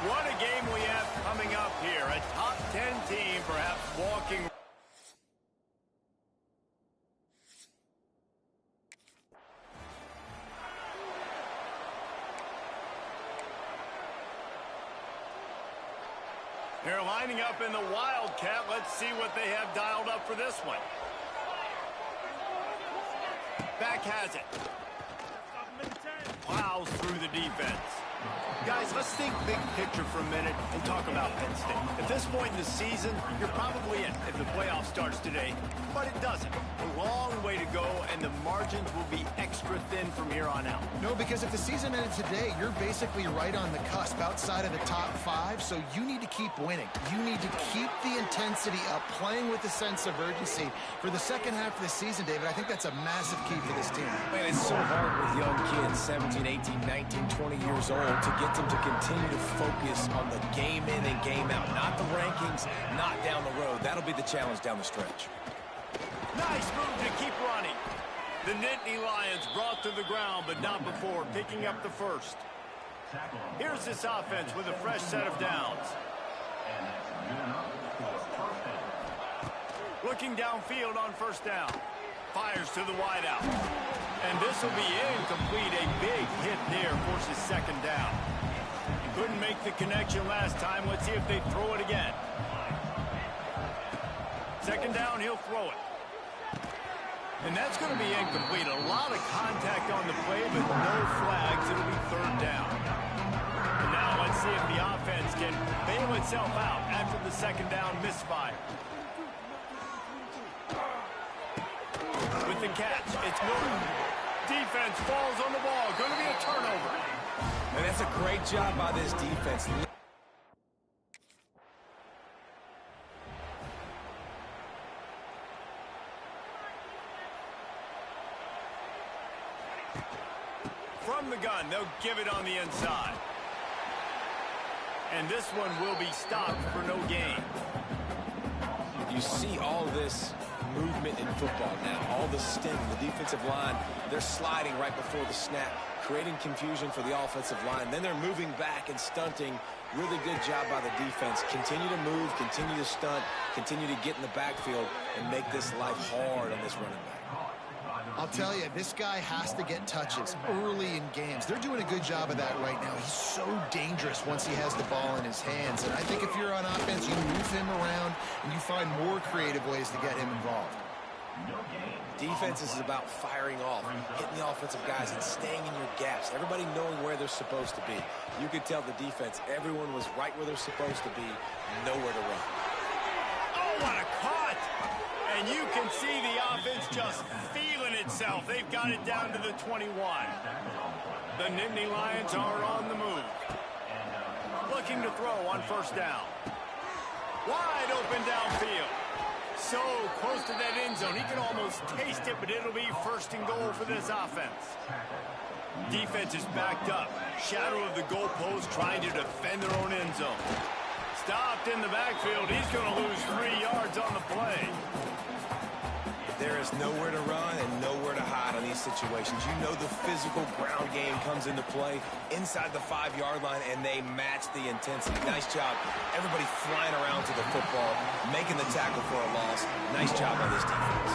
What a game we have coming up here. A top 10 team perhaps walking. They're lining up in the Wildcat. Let's see what they have dialed up for this one. Back has it. Plows through the defense. Guys, let's think big picture for a minute and talk about Penn State. At this point in the season, you're probably in if the playoff starts today, but it doesn't. A long way to go, and the margins will be extra thin from here on out. No, because if the season ended today, you're basically right on the cusp outside of the top 5, so you need to keep winning. You need to keep the intensity up, playing with a sense of urgency. For the second half of the season, David, I think that's a massive key for this team. Man, it's so hard with young kids, 17, 18, 19, 20 years old, to get them to continue to focus on the game in and game out. Not the rankings, not down the road. That'll be the challenge down the stretch. Nice move to keep running. The Nittany Lions brought to the ground, but not before picking up the first. Here's this offense with a fresh set of downs. Looking downfield on first down. Fires to the wideout. And this will be incomplete. A big hit there forces second down. Couldn't make the connection last time. Let's see if they throw it again. Second down, he'll throw it. And that's going to be incomplete. A lot of contact on the play, but no flags. It'll be third down. And now let's see if the offense can bail itself out after the second down misfire. With the catch, it's Miller. Defense falls on the ball. Going to be a turnover. And that's a great job by this defense. From the gun, they'll give it on the inside. And this one will be stopped for no gain. You see all this movement in football now, all the sting, the defensive line, they're sliding right before the snap, creating confusion for the offensive line. Then they're moving back and stunting. Really good job by the defense. Continue to move, continue to stunt, continue to get in the backfield and make this life hard on this running back. I'll tell you, this guy has to get touches early in games. They're doing a good job of that right now. He's so dangerous once he has the ball in his hands. And I think if you're on offense, you move him around and you find more creative ways to get him involved. Defense is about firing off, hitting the offensive guys and staying in your gaps. Everybody knowing where they're supposed to be. You could tell the defense, everyone was right where they're supposed to be, nowhere to run. Oh, what a cut! And you can see the offense just feeling itself. They've got it down to the 21. The Nittany Lions are on the move. Looking to throw on first down. Wide open downfield. So close to that end zone. He can almost taste it, but it'll be first and goal for this offense. Defense is backed up. Shadow of the goalpost trying to defend their own end zone. Stopped in the backfield. He's going to lose 3 yards on the play. There is nowhere to run and nowhere to hide on these situations. You know the physical ground game comes into play inside the 5-yard line, and they match the intensity. Nice job. Everybody flying around to the football, making the tackle for a loss. Nice job by this defense.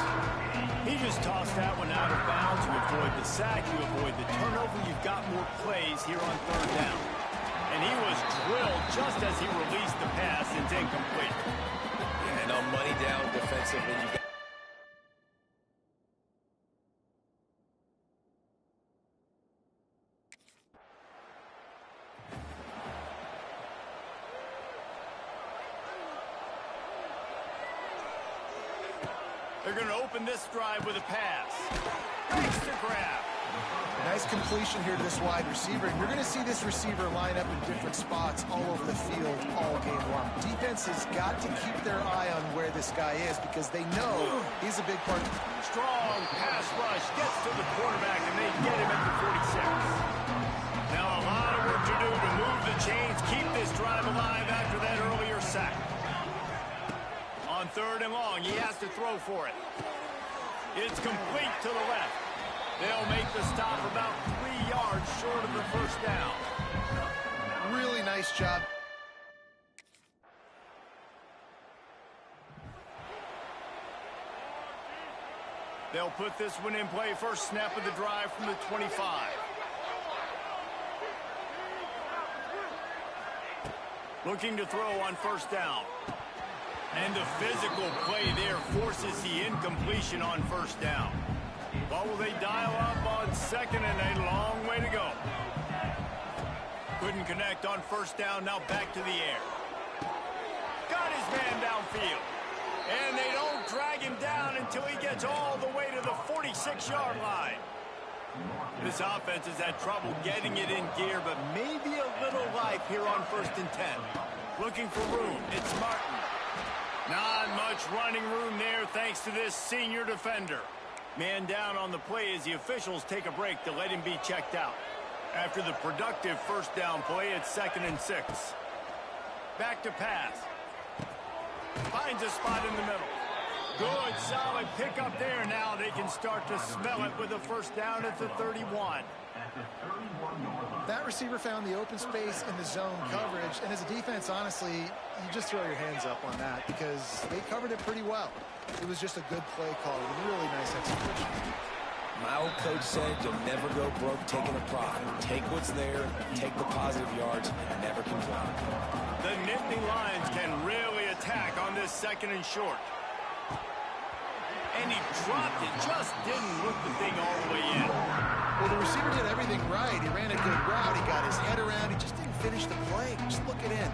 He just tossed that one out of bounds. You avoid the sack, you avoid the turnover. You've got more plays here on third down. And he was drilled just as he released the pass. It's incomplete. And on money down defensively, you got they're going to open this drive with a pass. Makes the grab. Nice completion here to this wide receiver. And you're going to see this receiver line up in different spots all over the field all game long. Defense has got to keep their eye on where this guy is because they know he's a big part. Strong pass rush gets to the quarterback, and they get him at the 46. Now a lot of work to do to move the chains, keep this drive alive after that earlier sack. On third and long, he has to throw for it. It's complete to the left. They'll make the stop about 3 yards short of the first down. Really nice job. They'll put this one in play. First snap of the drive from the 25. Looking to throw on first down. And the physical play there forces the incompletion on first down. What will they dial up on second and a long way to go? Couldn't connect on first down, now back to the air. Got his man downfield. And they don't drag him down until he gets all the way to the 46-yard line. This offense has had trouble getting it in gear, but maybe a little life here on 1st and 10. Looking for room, it's Martin. Not much running room there thanks to this senior defender. Man down on the play as the officials take a break to let him be checked out. After the productive first down play, it's 2nd and 6. Back to pass. Finds a spot in the middle. Good, solid pickup there. Now they can start to smell it with a first down at the 31. That receiver found the open space in the zone coverage, and as a defense, honestly, you just throw your hands up on that because they covered it pretty well. It was just a good play call with really nice execution. My old coach said you'll never go broke taking a profit. Take what's there, take the positive yards, and never complain. The Nittany Lions can really attack on this 2nd and short. And he dropped it, just didn't look the thing all the way in. Well, the receiver did everything right. He ran a good route, he got his head around, he just didn't finish the play. Just look it in.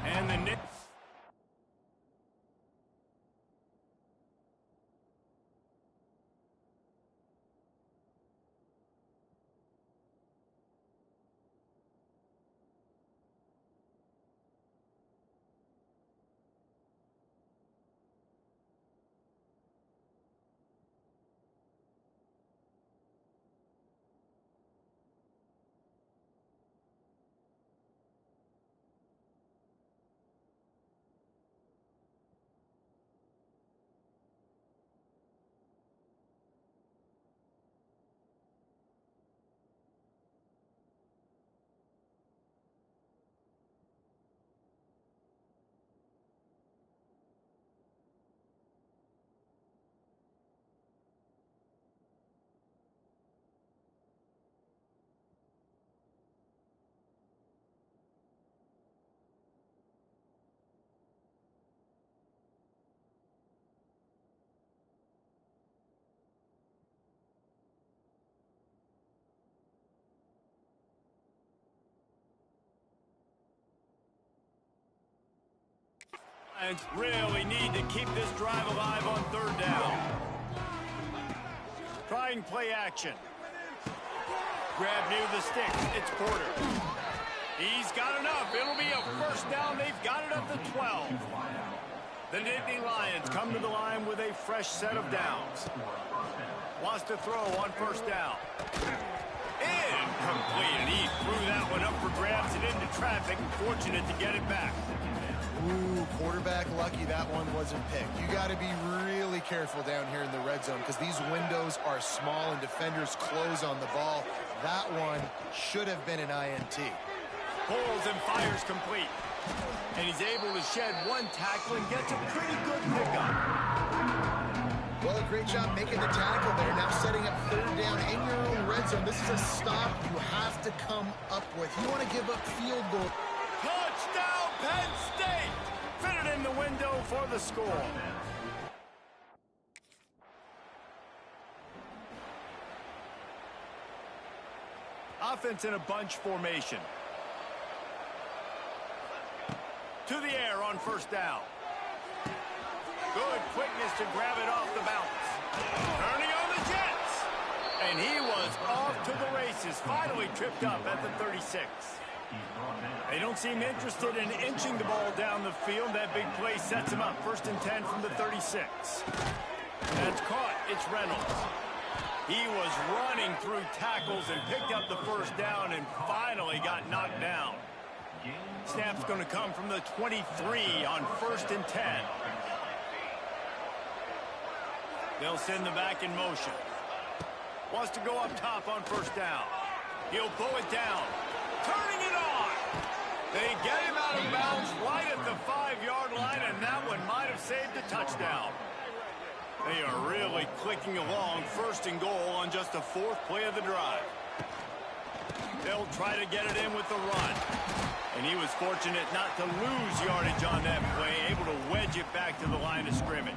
And the Knicks. Lions really need to keep this drive alive on 3rd down. Trying play action. Grab near the sticks. It's Porter. He's got enough. It'll be a first down. They've got it at the 12. The Nittany Lions come to the line with a fresh set of downs. Wants to throw on first down. Incomplete. And he threw that one up for grabs and into traffic. Fortunate to get it back. Ooh, quarterback lucky that one wasn't picked. You got to be really careful down here in the red zone because these windows are small and defenders close on the ball. That one should have been an INT. Pulls and fires complete. And he's able to shed one tackle and gets a pretty good pickup. Well, a great job making the tackle there. Now setting up 3rd down in your own red zone. This is a stop you have to come up with. You want to give up field goal. Touchdown, Penn State! Fitted in the window for the score. Offense in a bunch formation. To the air on first down. Good quickness to grab it off the bounce. Turning on the Jets. And he was off to the races. Finally tripped up at the 36. They don't seem interested in inching the ball down the field. That big play sets him up. 1st and 10 from the 36. That's caught. It's Reynolds. He was running through tackles and picked up the first down and finally got knocked down. Snap's going to come from the 23 on 1st and 10. They'll send the back in motion. Wants to go up top on first down. He'll pull it down. Turning it on. They get him out of bounds right at the 5-yard line, and that one might have saved a touchdown. They are really clicking along, 1st and goal on just the 4th play of the drive. They'll try to get it in with the run. And he was fortunate not to lose yardage on that play, able to wedge it back to the line of scrimmage.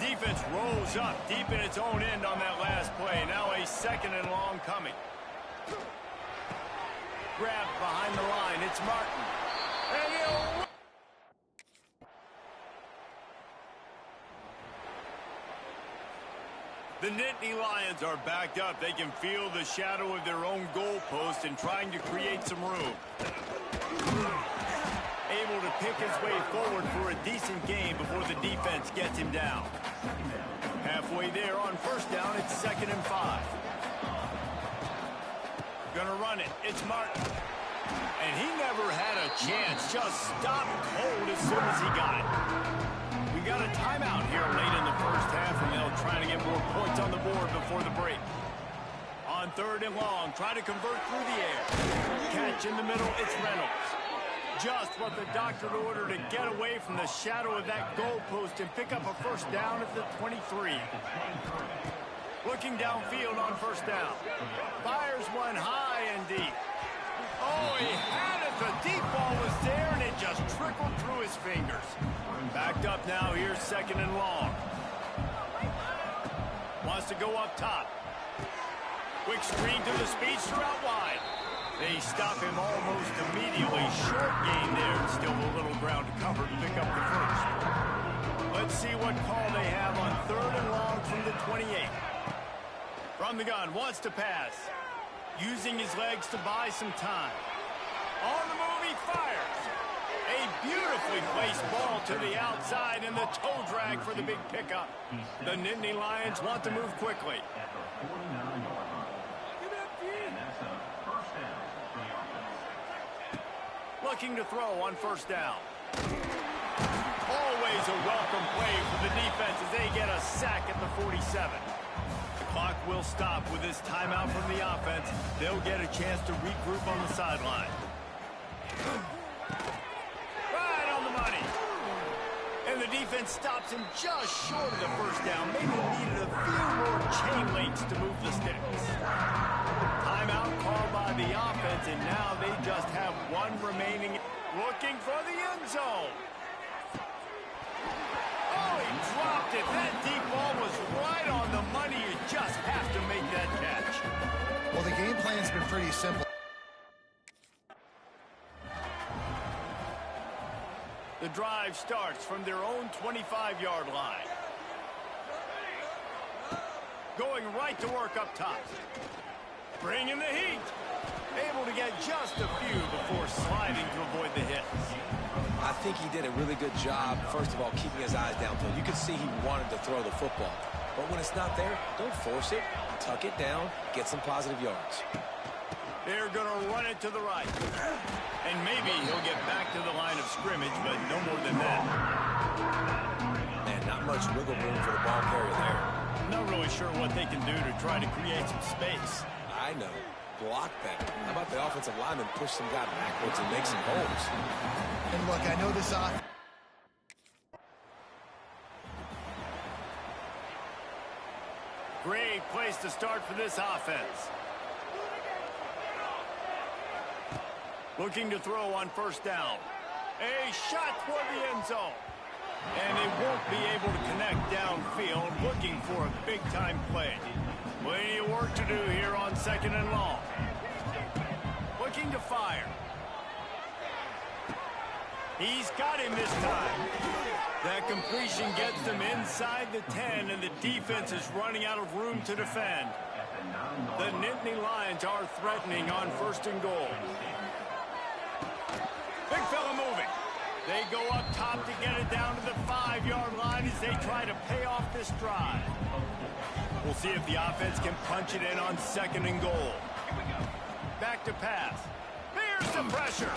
Defense rolls up deep in its own end on that last play. Now a 2nd and long coming. Grabbed behind the line. It's Martin. And he'll... The Nittany Lions are backed up. They can feel the shadow of their own goalpost and trying to create some room. Able to pick his way forward for a decent game before the defense gets him down. Halfway there on 1st down, it's 2nd and 5. Gonna run it. It's Martin. And he never had a chance. Just stopped cold as soon as he got it. We got a timeout here late in the 1st half, and they'll try to get more points on the board before the break. On 3rd and long, try to convert through the air. Catch in the middle, it's Reynolds. Just what the doctor ordered to get away from the shadow of that goalpost and pick up a 1st down at the 23. Looking downfield on 1st down. Fires one high and deep. Oh, he had it. The deep ball was there, and it just trickled through his fingers. Backed up now. Here's 2nd and long. Wants to go up top. Quick screen to the speedster out wide. They stop him almost immediately. Short gain there. Still a little ground to cover to pick up the 1st. Let's see what call they have on 3rd and long from the 28. From the gun, wants to pass. Using his legs to buy some time. On the move, he fires. A beautifully placed ball to the outside, and the toe drag for the big pickup. The Nittany Lions want to move quickly. Looking to throw on 1st down. Always a welcome play for the defense as they get a sack at the 47. The clock will stop with this timeout from the offense. They'll get a chance to regroup on the sideline. Right on the money. And the defense stops him just short of the 1st down. Maybe needed a few more chain links to move the sticks. Timeout called by the offense, and now they just have one remaining. Looking for the end zone. Oh, he dropped it. That deep ball was right on the money. You just have to make that catch. Well, the game plan's been pretty simple. The drive starts from their own 25-yard line. Going right to work up top. Bringing the heat. Able to get just a few before sliding to avoid the hits. I think he did a really good job, first of all, keeping his eyes downfield. You could see he wanted to throw the football. But when it's not there, don't force it. Tuck it down, get some positive yards. They're going to run it to the right. And maybe he'll get back to the line of scrimmage, but no more than that. Man, not much wiggle room for the ball carrier there. Not really sure what they can do to try to create some space. I know. Block better. How about the offensive lineman push some guy backwards and make some holes? And look, I know this offense. Great place to start for this offense. Looking to throw on 1st down. A shot toward the end zone. And they won't be able to connect downfield, looking for a big-time play. Plenty of work to do here on 2nd and long. Looking to fire. He's got him this time. That completion gets them inside the 10, and the defense is running out of room to defend. The Nittany Lions are threatening on 1st and goal. Big fella moving. They go up top to get it down to the 5-yard line as they try to pay off this drive. We'll see if the offense can punch it in on 2nd and goal. Back to pass. There's the pressure.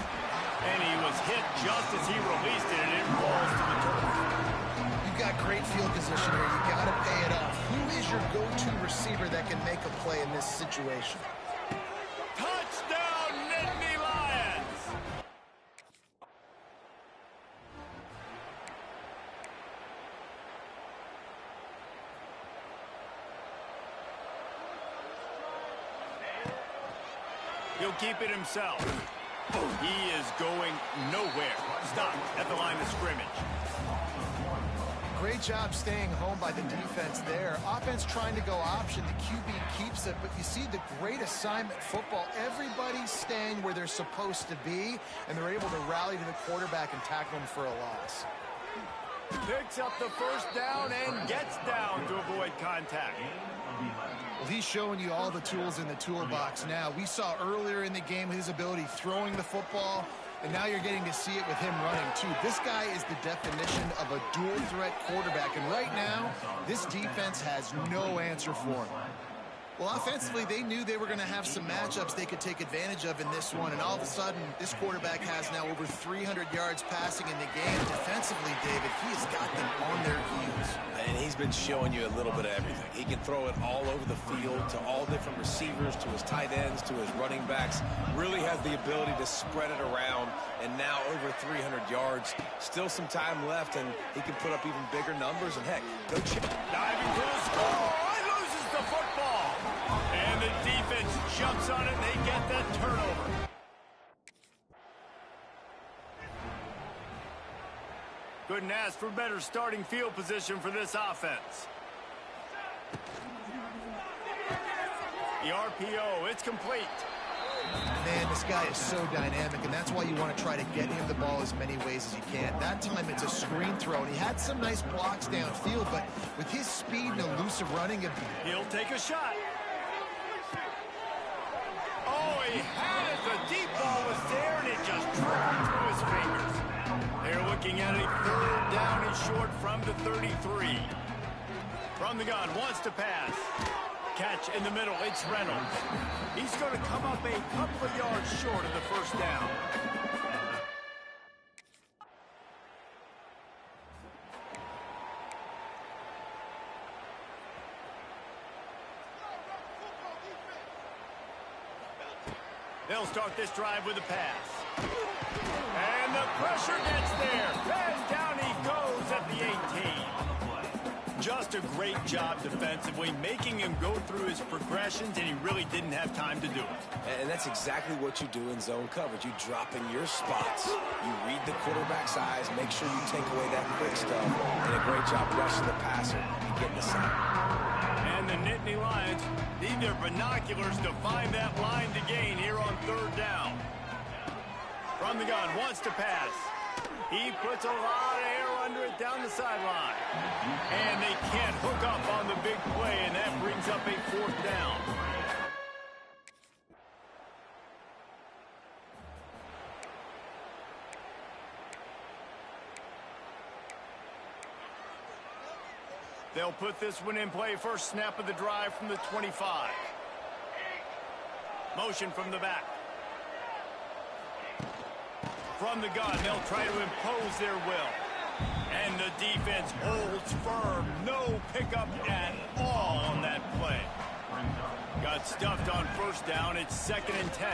And he was hit just as he released it, and it falls to the turf. You've got great field position here. You got to pay it off. Who is your go-to receiver that can make a play in this situation? Touchdown, Nittany Lions! He'll keep it himself. He is going nowhere. Stopped at the line of scrimmage. Great job staying home by the defense there. Offense trying to go option. The QB keeps it, but you see the great assignment football. Everybody's staying where they're supposed to be, and they're able to rally to the quarterback and tackle him for a loss. Picks up the first down and gets down to avoid contact. Well, he's showing you all the tools in the toolbox now. We saw earlier in the game his ability throwing the football, and now you're getting to see it with him running, too. This guy is the definition of a dual-threat quarterback, and right now, this defense has no answer for him. Well, offensively, they knew they were going to have some matchups they could take advantage of in this one, and all of a sudden, this quarterback has now over 300 yards passing in the game. Defensively, David, he has got them on their heels. And he's been showing you a little bit of everything. He can throw it all over the field to all different receivers, to his tight ends, to his running backs. Really has the ability to spread it around, and now over 300 yards. Still some time left, and he can put up even bigger numbers, and heck, go check. Diving to the score. He loses the football. And the defense jumps on it, and they get that turnover. Couldn't ask for better starting field position for this offense. The RPO, it's complete. Man, this guy is so dynamic, and that's why you want to try to get him the ball as many ways as you can. That time, it's a screen throw, and he had some nice blocks downfield, but with his speed and elusive running... He'll take a shot. Oh, he had it. The deep ball was there, and it just dribbled through his fingers. They're looking at a third down and short from the 33. From the gun, wants to pass. Catch in the middle, it's Reynolds. He's going to come up a couple of yards short of the first down. They'll start this drive with a pass. And the pressure gets there. And down he goes at the 18. Just a great job defensively, making him go through his progressions, and he really didn't have time to do it. And that's exactly what you do in zone coverage. You drop in your spots, you read the quarterback's eyes, make sure you take away that quick stuff, and a great job rushing the passer and getting the sack. And the Nittany Lions need their binoculars to find that line to gain here on third down. From the gun, wants to pass. He puts a lot of air under it down the sideline. And they can't hook up on the big play, and that brings up a fourth down. They'll put this one in play. First snap of the drive from the 25. Motion from the back. From the gun, they'll try to impose their will. And the defense holds firm. No pickup at all on that play. Got stuffed on first down. It's 2nd and 10.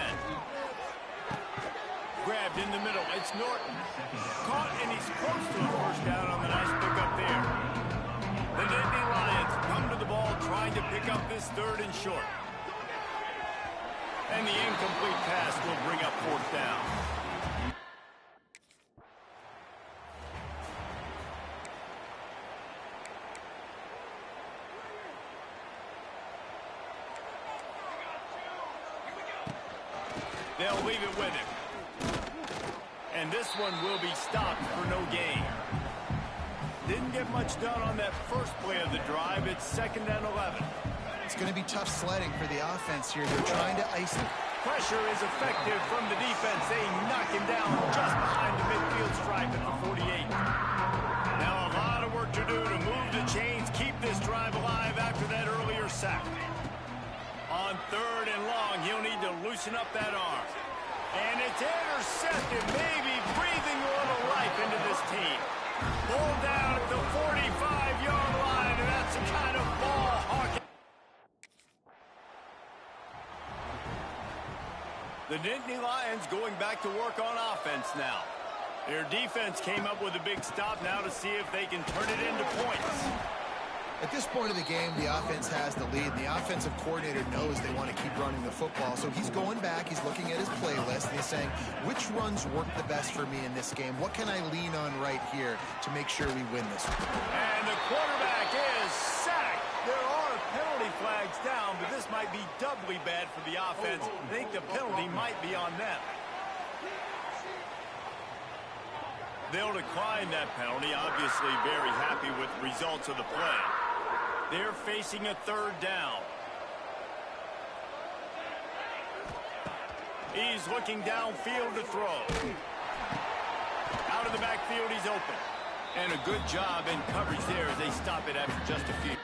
Grabbed in the middle. It's Norton. Caught, and he's close to a first down on the nice pickup there. The Nittany Lions come to the ball trying to pick up this 3rd and short. And the incomplete pass will bring up 4th down. They'll leave it with him. And this one will be stopped for no gain. Didn't get much done on that first play of the drive. It's 2nd and 11. It's going to be tough sledding for the offense here. They're trying to ice it. Pressure is effective from the defense. They knock him down just behind the midfield stripe at the 48. Now a lot of work to do to move the chains, keep this drive alive after that earlier sack. On 3rd and long, he'll need to loosen up that arm. And it's intercepted, maybe breathing a little life into this team. Pulled down at the 45-yard line, and that's the kind of ball hawking. The Nittany Lions going back to work on offense now. Their defense came up with a big stop now to see if they can turn it into points. At this point of the game, the offense has the lead, and the offensive coordinator knows they want to keep running the football. So he's going back, he's looking at his playlist, and he's saying, which runs work the best for me in this game? What can I lean on right here to make sure we win this one? And the quarterback is sacked. There are penalty flags down, but this might be doubly bad for the offense. I think the penalty might be on them. They'll decline that penalty, obviously very happy with the results of the play. They're facing a third down. He's looking downfield to throw. Out of the backfield, he's open. And a good job in coverage there as they stop it after just a few.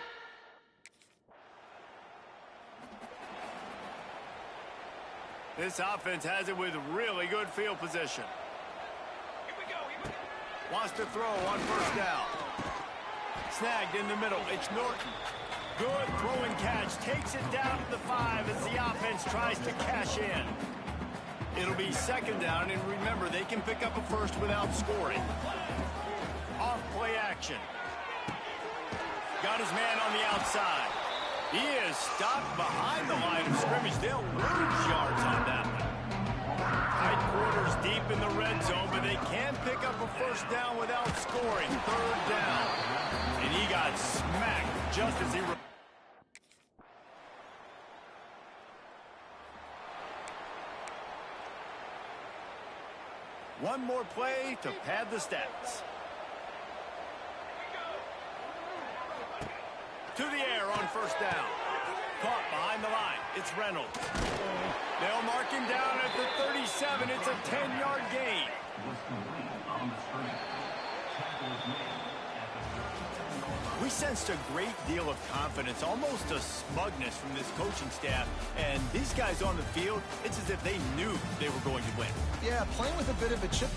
This offense has it with really good field position. Wants to throw on first down. Snagged in the middle. It's Norton. Good throwing catch. Takes it down to the 5 as the offense tries to cash in. It'll be second down, and remember, they can pick up a first without scoring. Off play action. Got his man on the outside. He is stopped behind the line of scrimmage. They'll lose yards on that one. Tight quarters deep in the red zone, but they can pick up a first down without scoring. Third down. And he got smacked just as he... One more play to pad the stats. To the air on first down. Caught behind the line. It's Reynolds. They'll mark him down at the 37. It's a 10-yard gain. We sensed a great deal of confidence, almost a smugness from this coaching staff. And these guys on the field, it's as if they knew they were going to win. Yeah, playing with a bit of a chip.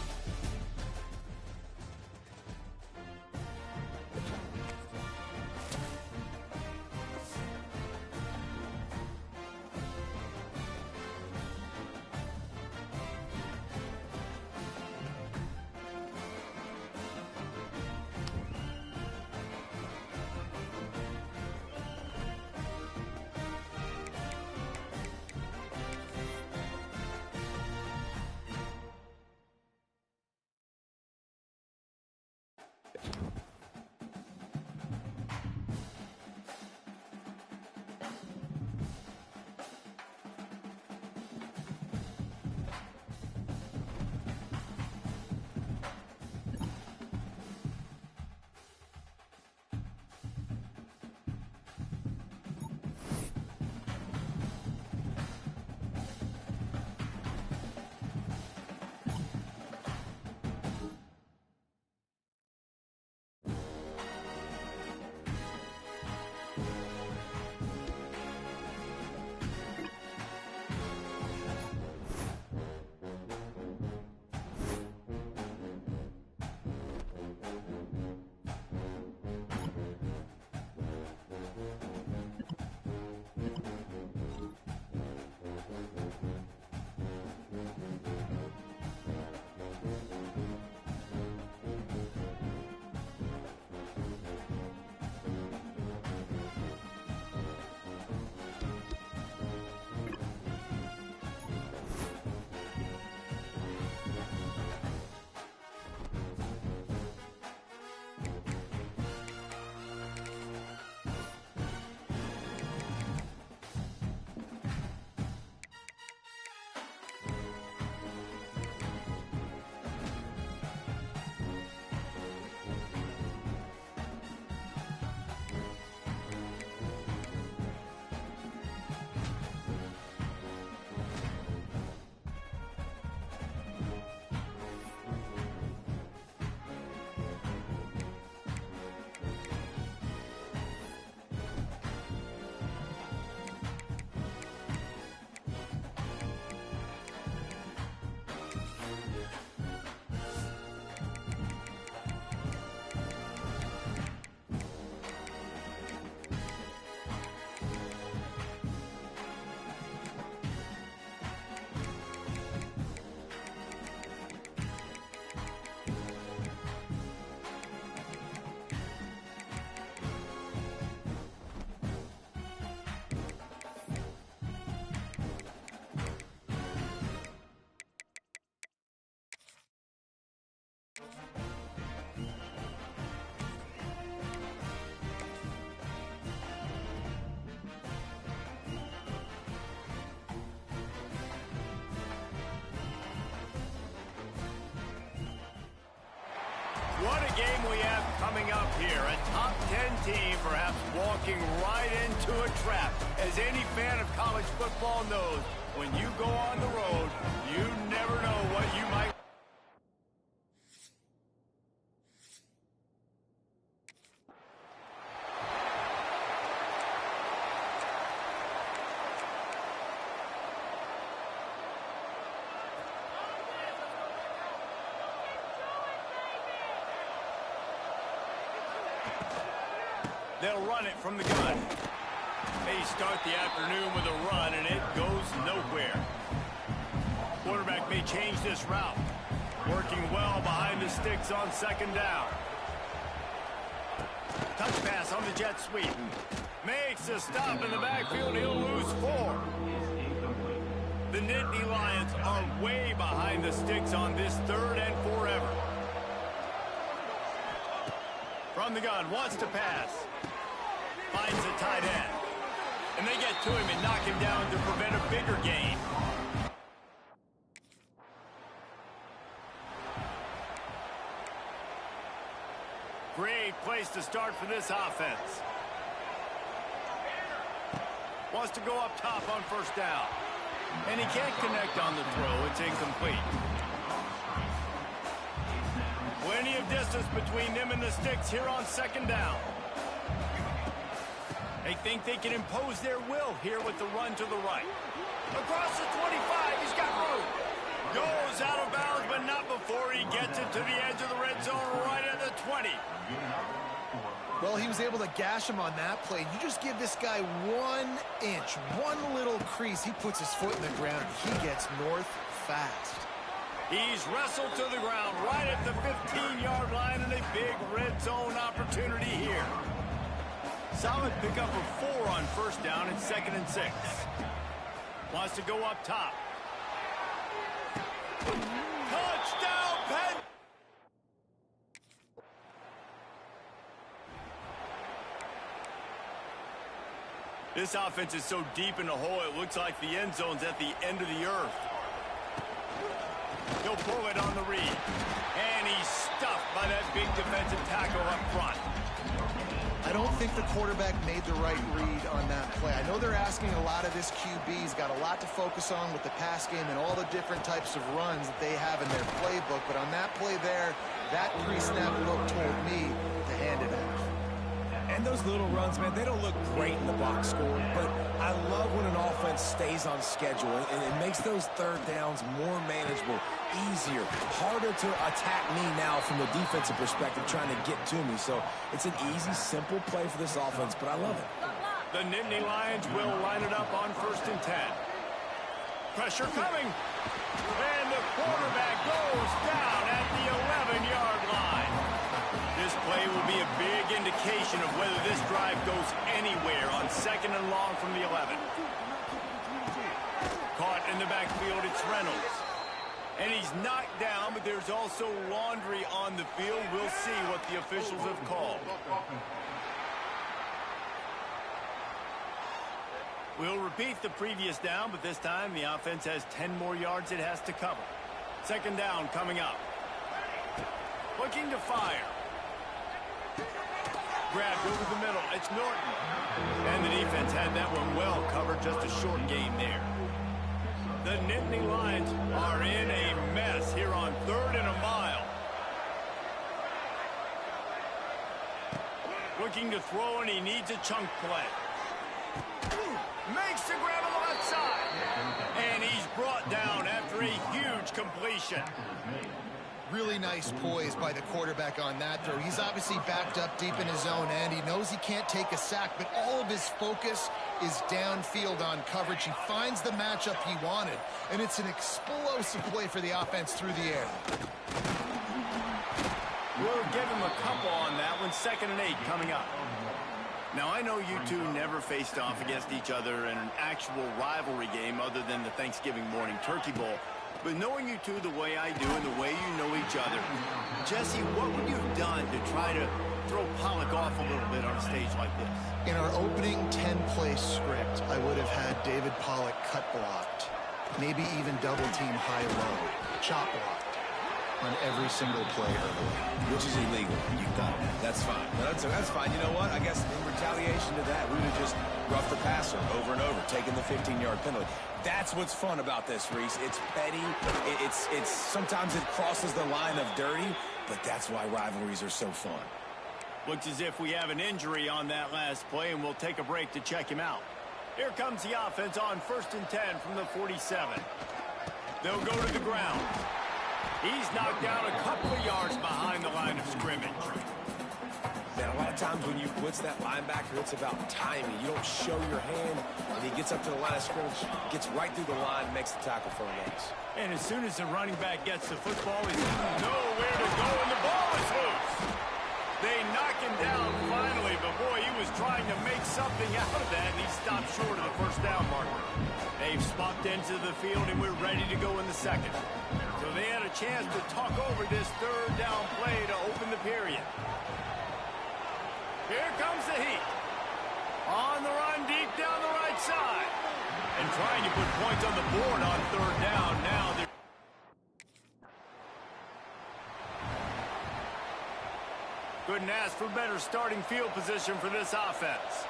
What a game we have coming up here. A top 10 team perhaps walking right into a trap. As any fan of college football knows, when you go on the road, you never know what you might... They'll run it from the gun. They start the afternoon with a run, and it goes nowhere. Quarterback may change this route. Working well behind the sticks on second down. Touch pass on the jet sweep. Makes a stop in the backfield. He'll lose 4. The Nittany Lions are way behind the sticks on this 3rd and forever. From the gun, wants to pass. Finds the tight end. And they get to him and knock him down to prevent a bigger gain. Great place to start for this offense. Wants to go up top on first down. And he can't connect on the throw. It's incomplete. Plenty of distance between them and the sticks here on second down. They think they can impose their will here with the run to the right. Across the 25, he's got room. Goes out of bounds, but not before he gets it to the edge of the red zone right at the 20. Well, he was able to gash him on that play. You just give this guy 1 inch, one little crease. He puts his foot in the ground. He gets north fast. He's wrestled to the ground right at the 15-yard line, and a big red zone opportunity here. Solid pickup of 4 on first down and 2nd and 6. Wants to go up top. Touchdown, Penn! This offense is so deep in the hole, it looks like the end zone's at the end of the earth. He'll pull it on the read. And he's stuffed by that big defensive tackle up front. I don't think the quarterback made the right read on that play. I know they're asking a lot of this QB. He's got a lot to focus on with the pass game and all the different types of runs that they have in their playbook. But on that play there, that pre-snap look told me to hand it off. And those little runs, man, they don't look great in the box score, but I love when an offense stays on schedule, and it makes those third downs more manageable, easier, harder to attack me now from the defensive perspective trying to get to me. So it's an easy, simple play for this offense, but I love it. The Nittany Lions will line it up on 1st and 10. Pressure coming. And the quarterback goes down at the 11-yard line. This play will be a big indication of whether this drive goes anywhere on 2nd and long from the 11. Caught in the backfield, it's Reynolds. And he's knocked down, but there's also laundry on the field. We'll see what the officials have called. We'll repeat the previous down, but this time the offense has 10 more yards it has to cover. 2nd down coming up. Looking to fire. Grabbed over the middle. It's Norton. And the defense had that one well covered. Just a short game there. The Nittany Lions are in a mess here on 3rd and a mile. Looking to throw, and he needs a chunk play. Makes the grab on the left side. And he's brought down after a huge completion. Really nice poise by the quarterback on that throw. He's obviously backed up deep in his own end. He knows he can't take a sack, but all of his focus is downfield on coverage. He finds the matchup he wanted, and it's an explosive play for the offense through the air. We'll give him a couple on that one. 2nd and 8 coming up. Now, I know you two never faced off against each other in an actual rivalry game other than the Thanksgiving morning turkey bowl. But knowing you two the way I do and the way you know each other, Jesse, what would you have done to try to throw Pollock off a little bit on a stage like this? In our opening 10-play script, I would have had David Pollock cut blocked, maybe even double-team high-low, chop blocked. on every single play early. Which is illegal. You got it. That's fine. That's fine. You know what? I guess in retaliation to that, we would have just roughed the passer over and over, taking the 15-yard penalty. That's what's fun about this, Reese. It's petty. It's sometimes it crosses the line of dirty, but that's why rivalries are so fun. Looks as if we have an injury on that last play, and we'll take a break to check him out. Here comes the offense on 1st and 10 from the 47. They'll go to the ground. He's knocked down a couple of yards behind the line of scrimmage. Now, a lot of times when you blitz that linebacker, it's about timing. You don't show your hand, and he gets up to the line of scrimmage, gets right through the line, makes the tackle for a loss. And as soon as the running back gets the football, he's nowhere to go, and the ball is loose. They knock him down finally, but boy, he was trying to make something out of that, and he stopped short of the first down marker. They've swapped into the field, and we're ready to go in the second. So they had a chance to talk over this 3rd down play to open the period. Here comes the heat. On the run, deep down the right side. And trying to put points on the board on 3rd down. Now they're... Couldn't ask for better starting field position for this offense.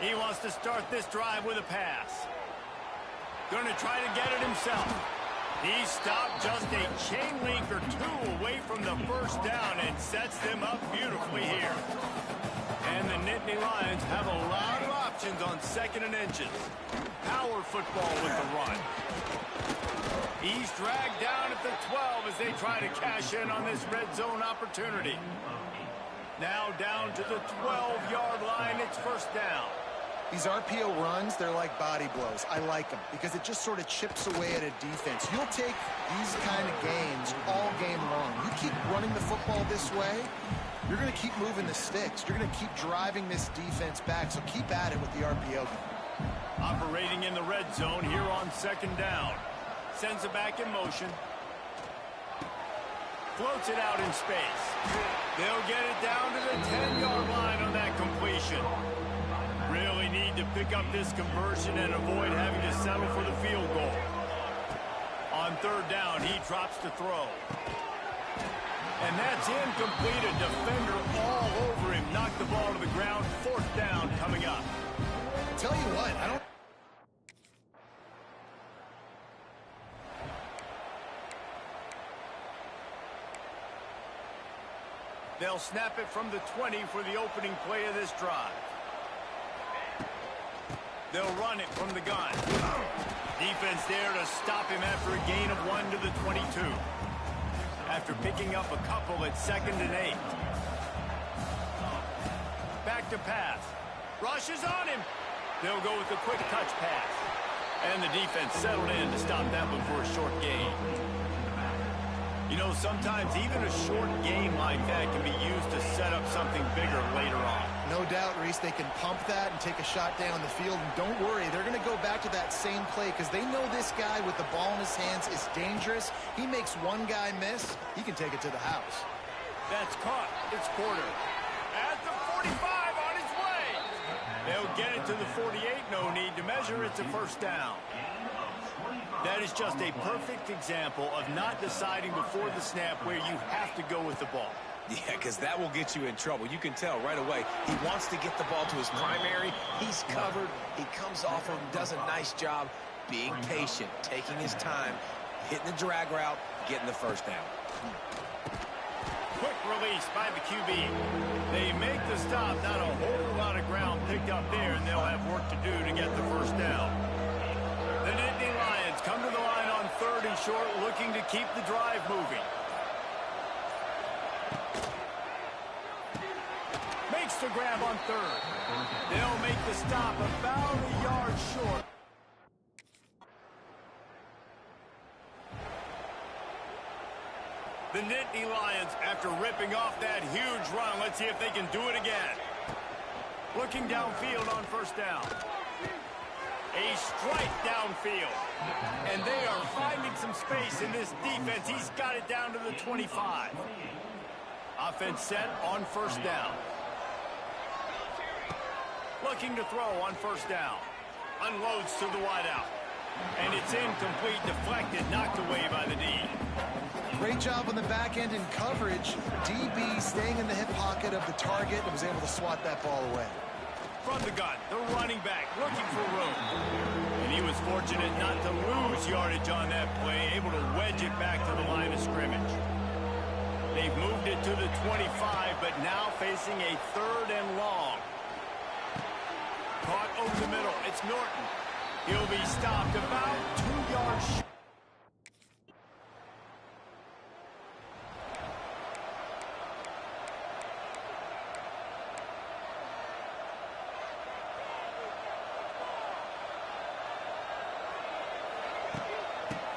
He wants to start this drive with a pass. Going to try to get it himself. He stopped just a chain link or two away from the first down and sets them up beautifully here. And the Nittany Lions have a lot of options on 2nd and inches. Power football with the run. He's dragged down at the 12 as they try to cash in on this red zone opportunity. Now down to the 12-yard line, it's 1st down. These RPO runs, they're like body blows. I like them because it just sort of chips away at a defense. You'll take these kind of games all game long. You keep running the football this way, you're going to keep moving the sticks. You're going to keep driving this defense back, so keep at it with the RPO game. Operating in the red zone here on 2nd down. Sends it back in motion. Floats it out in space. They'll get it down to the 10-yard line on that completion. Really need to pick up this conversion and avoid having to settle for the field goal. On 3rd down, he drops to throw. And that's incomplete. A defender all over him. Knocked the ball to the ground. 4th down coming up. Tell you what, I don't... They'll snap it from the 20 for the opening play of this drive. They'll run it from the gun. Defense there to stop him after a gain of 1 to the 22. After picking up a couple at 2nd and 8. Back to pass. Rushes on him. They'll go with the quick touch pass. And the defense settled in to stop that one for a short gain. You know, sometimes even a short game like that can be used to set up something bigger later on. No doubt, Reese, they can pump that and take a shot down the field. And don't worry, they're going to go back to that same play because they know this guy with the ball in his hands is dangerous. He makes one guy miss, he can take it to the house. That's caught. It's Porter. At the 45 on his way. They'll get it to the 48. No need to measure. It's a 1st down. That is just a perfect example of not deciding before the snap where you have to go with the ball. Yeah, because that will get you in trouble. You can tell right away he wants to get the ball to his primary. He's covered. He comes off him, does a nice job being patient, taking his time, hitting the drag route, getting the 1st down. Quick release by the QB. They make the stop. Not a whole lot of ground picked up there, and they'll have work to do to get the 1st down. The Nittany Lions come to the line on 3rd and short, looking to keep the drive moving. Makes the grab on 3rd. They'll make the stop about a yard short. The Nittany Lions, after ripping off that huge run, let's see if they can do it again. Looking downfield on 1st down. A strike downfield. And they are finding some space in this defense. He's got it down to the 25. Offense set on 1st down. Looking to throw on 1st down. Unloads to the wideout. And it's incomplete, deflected, knocked away by the D. Great job on the back end in coverage. DB staying in the hip pocket of the target and was able to swat that ball away. From the gun, the running back looking for room. And he was fortunate not to lose yardage on that play, able to wedge it back to the line of scrimmage. They've moved it to the 25, but now facing a 3rd and long. Caught over the middle. It's Norton. He'll be stopped about 2 yards short.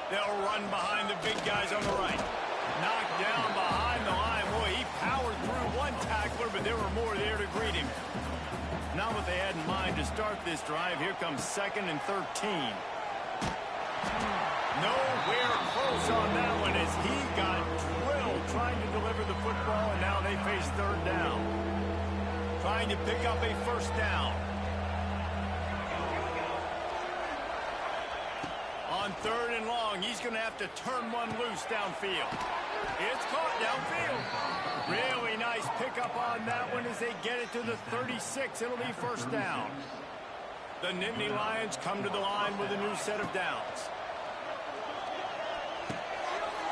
They'll run behind the big guys on the right. Knocked down behind the line. Boy, he powered through one tackler, but there were more there to greet him. Not what they had in mind to start this drive. Here comes 2nd and 13. Nowhere close on that one as he got drilled trying to deliver the football, and now they face 3rd down. Trying to pick up a 1st down. On 3rd and long, he's going to have to turn one loose downfield. It's caught downfield. Really nice pickup on that one as they get it to the 36. It'll be 1st down. The Nittany Lions come to the line with a new set of downs.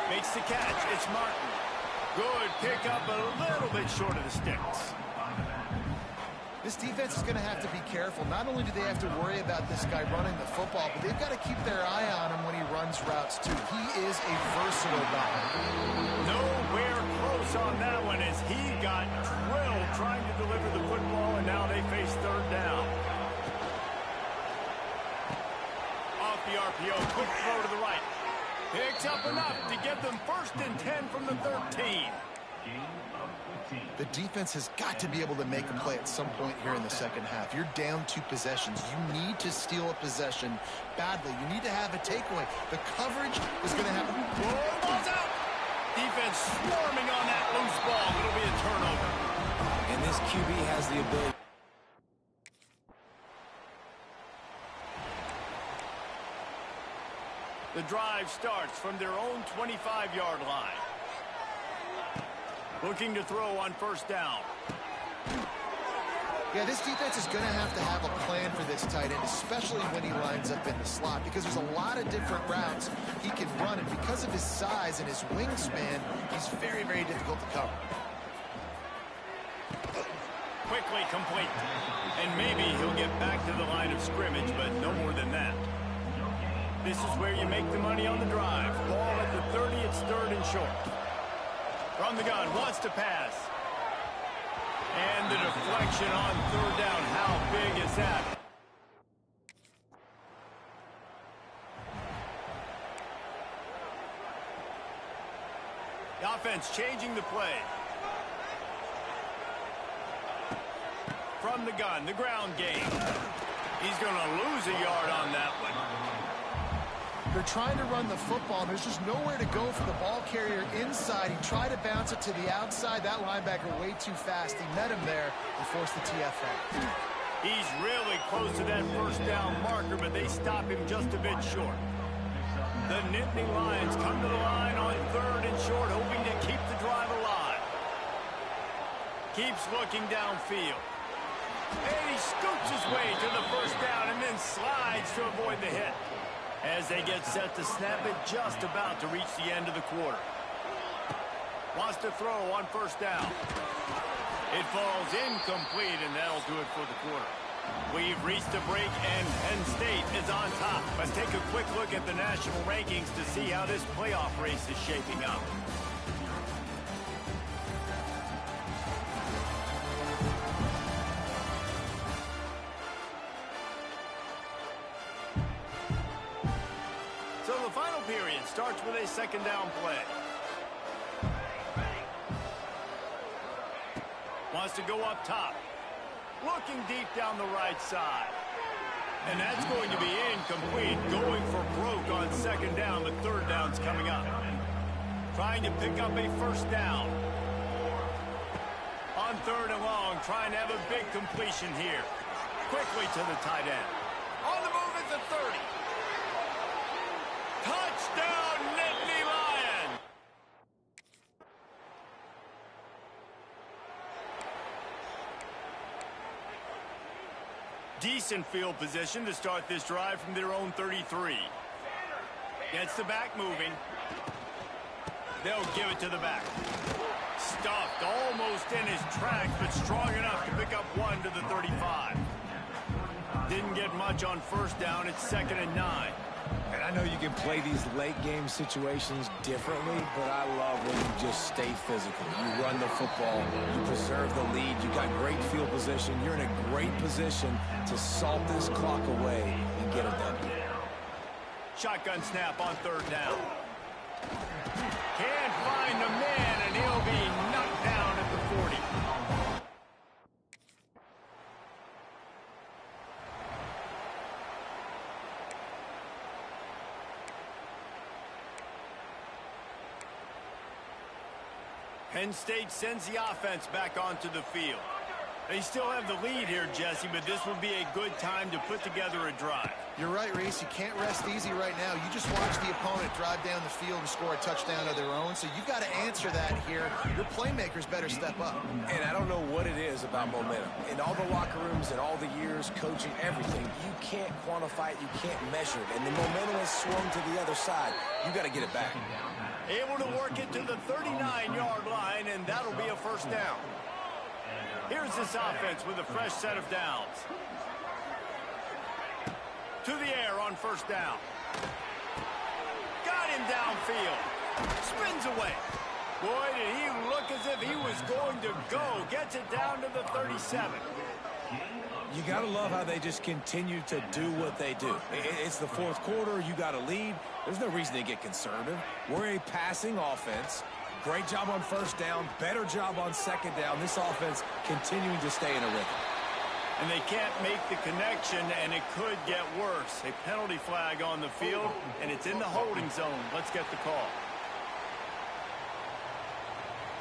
Makes the catch. It's Martin. Good pickup, a little bit short of the sticks. This defense is going to have to be careful. Not only do they have to worry about this guy running the football, but they've got to keep their eye on him when he runs routes, too. He is a versatile guy. Nowhere close on that one as he got drilled trying to deliver the football, and now they face 3rd down. Off the RPO, quick throw to the right. Picks up enough to get them 1st and 10 from the 13. The defense has got to be able to make a play at some point here in the 2nd half. You're down 2 possessions. You need to steal a possession badly. You need to have a takeaway. The coverage is going to have... Whoa, ball's out! Defense swarming on that loose ball. It'll be a turnover. And this QB has the ability. The drive starts from their own 25-yard line. Looking to throw on 1st down. Yeah, this defense is going to have a plan for this tight end, especially when he lines up in the slot, because there's a lot of different routes he can run, and because of his size and his wingspan, he's very, very difficult to cover. Quickly complete. And maybe he'll get back to the line of scrimmage, but no more than that. This is where you make the money on the drive. Ball at the 30, it's 3rd and short. From the gun, wants to pass. And the deflection on 3rd down. How big is that? The offense changing the play. From the gun, the ground game. He's going to lose a yard on that one. They're trying to run the football, and there's just nowhere to go for the ball carrier inside. He tried to bounce it to the outside. That linebacker way too fast. He met him there and forced the TFL. He's really close to that 1st down marker, but they stop him just a bit short. The Nittany Lions come to the line on 3rd and short, hoping to keep the drive alive. Keeps looking downfield. And he scoots his way to the 1st down and then slides to avoid the hit. As they get set to snap it, just about to reach the end of the quarter. Wants to throw on 1st down. It falls incomplete, and that'll do it for the quarter. We've reached a break, and Penn State is on top. Let's take a quick look at the national rankings to see how this playoff race is shaping up. So the final period starts with a 2nd down play. Wants to go up top. Looking deep down the right side. And that's going to be incomplete. Going for broke on 2nd down, but 3rd down's coming up. Trying to pick up a 1st down. On 3rd and long, trying to have a big completion here. Quickly to the tight end. On the move at the 30. Touchdown, Nittany Lions! Decent field position to start this drive from their own 33. Gets the back moving. They'll give it to the back. Stuffed almost in his tracks, but strong enough to pick up one to the 35. Didn't get much on first down. It's 2nd and 9. And I know you can play these late-game situations differently, but I love when you just stay physical. You run the football, you preserve the lead, you got great field position, you're in a great position to salt this clock away and get a W. Shotgun snap on 3rd down. Can't find the man, and he'll be knocked down at the 40. Penn State sends the offense back onto the field. They still have the lead here, Jesse, but this will be a good time to put together a drive. You're right, Reese. You can't rest easy right now. You just watch the opponent drive down the field and score a touchdown of their own, so you've got to answer that here. Your playmakers better step up. And I don't know what it is about momentum. In all the locker rooms and all the years, coaching, everything, you can't quantify it, you can't measure it. And the momentum has swung to the other side. You got to get it back. Able to work it to the 39-yard line, and that'll be a 1st down. Here's this offense with a fresh set of downs. To the air on 1st down. Got him downfield. Spins away. Boy, did he look as if he was going to go. Gets it down to the 37. You got to love how they just continue to do what they do. It's the 4th quarter. You got a lead. There's no reason to get conservative. We're a passing offense. Great job on 1st down. Better job on 2nd down. This offense continuing to stay in a rhythm. And they can't make the connection, and it could get worse. A penalty flag on the field, and it's in the holding zone. Let's get the call.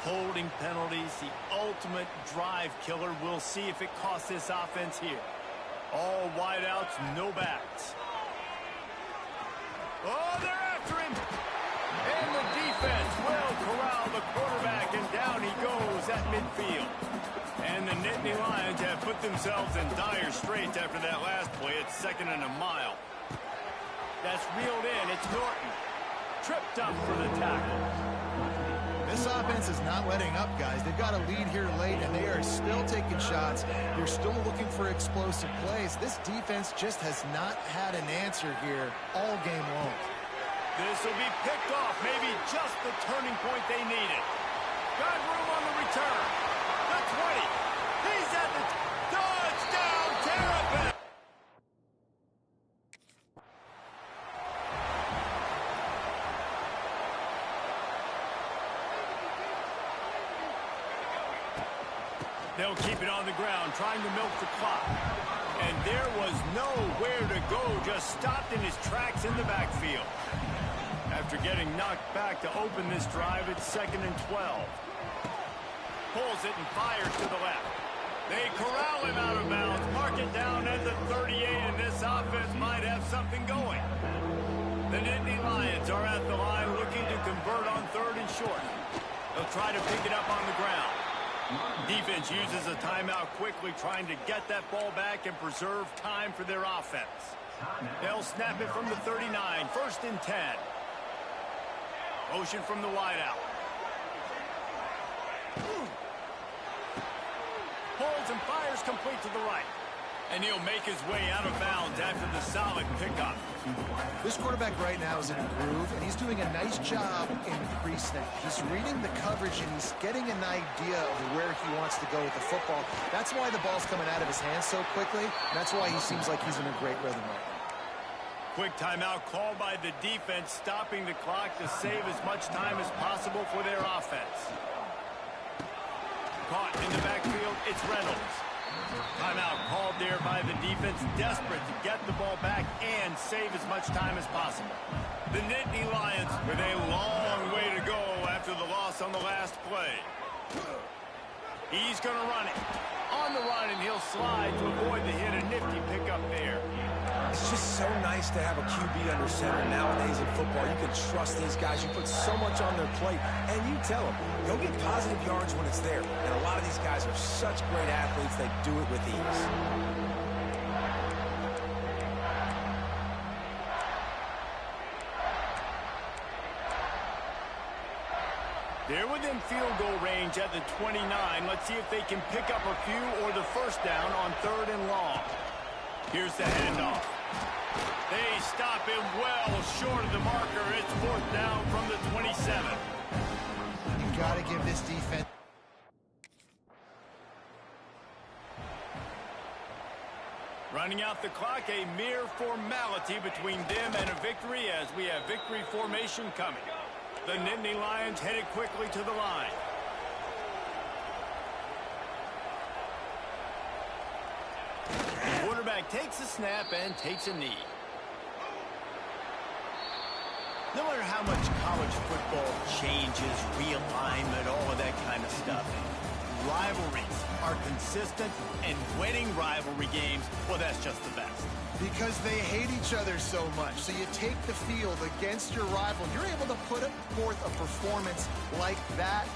Holding penalties, the ultimate drive killer. We'll see if it costs this offense here. All wideouts, no backs. Oh, they're after him. And the defense will corral the quarterback, and down he goes at midfield. And the Nittany Lions have put themselves in dire straits after that last play. It's 2nd and a mile. That's reeled in. It's Norton. Tripped up for the tackle. This offense is not letting up, guys. They've got a lead here late, and they are still taking shots. They're still looking for explosive plays. This defense just has not had an answer here all game long. This will be picked off. Maybe just the turning point they needed. Got room on the return. The 20. He's at the touchdown. Terrapin. They'll keep it on the ground, trying to milk the clock. And there was nowhere to go, just stopped in his tracks in the backfield. After getting knocked back to open this drive, it's 2nd and 12. Pulls it and fires to the left. They corral him out of bounds, mark it down at the 38, and this offense might have something going. The Nittany Lions are at the line looking to convert on 3rd and short. They'll try to pick it up on the ground. Defense uses a timeout quickly, trying to get that ball back and preserve time for their offense. They'll snap it from the 39, 1st and 10. Motion from the wideout. Pulls and fires complete to the right. And he'll make his way out of bounds after the solid pickup. This quarterback right now is in a groove, and he's doing a nice job in pre-snap. He's reading the coverage, and he's getting an idea of where he wants to go with the football. That's why the ball's coming out of his hands so quickly. That's why he seems like he's in a great rhythm right now. Quick timeout called by the defense, stopping the clock to save as much time as possible for their offense. Caught in the backfield, it's Reynolds. Timeout called there by the defense, desperate to get the ball back and save as much time as possible. The Nittany Lions with a long way to go after the loss on the last play. He's going to run it. On the run, and he'll slide to avoid the hit. A nifty pickup there. It's just so nice to have a QB under center nowadays in football. You can trust these guys. You put so much on their plate, and you tell them, go get positive yards when it's there. And a lot of these guys are such great athletes, they do it with ease. They're within field goal range at the 29. Let's see if they can pick up a few or the first down on 3rd and long. Here's the handoff. They stop him well short of the marker. It's 4th down from the 27. You got to give this defense. Running out the clock, a mere formality between them and a victory as we have victory formation coming. The Nittany Lions headed quickly to the line. The quarterback takes a snap and takes a knee. No matter how much college football changes, realignment, all of that kind of stuff, rivalries are consistent, and winning rivalry games, well, that's just the best. Because they hate each other so much. So you take the field against your rival. You're able to put forth a performance like that.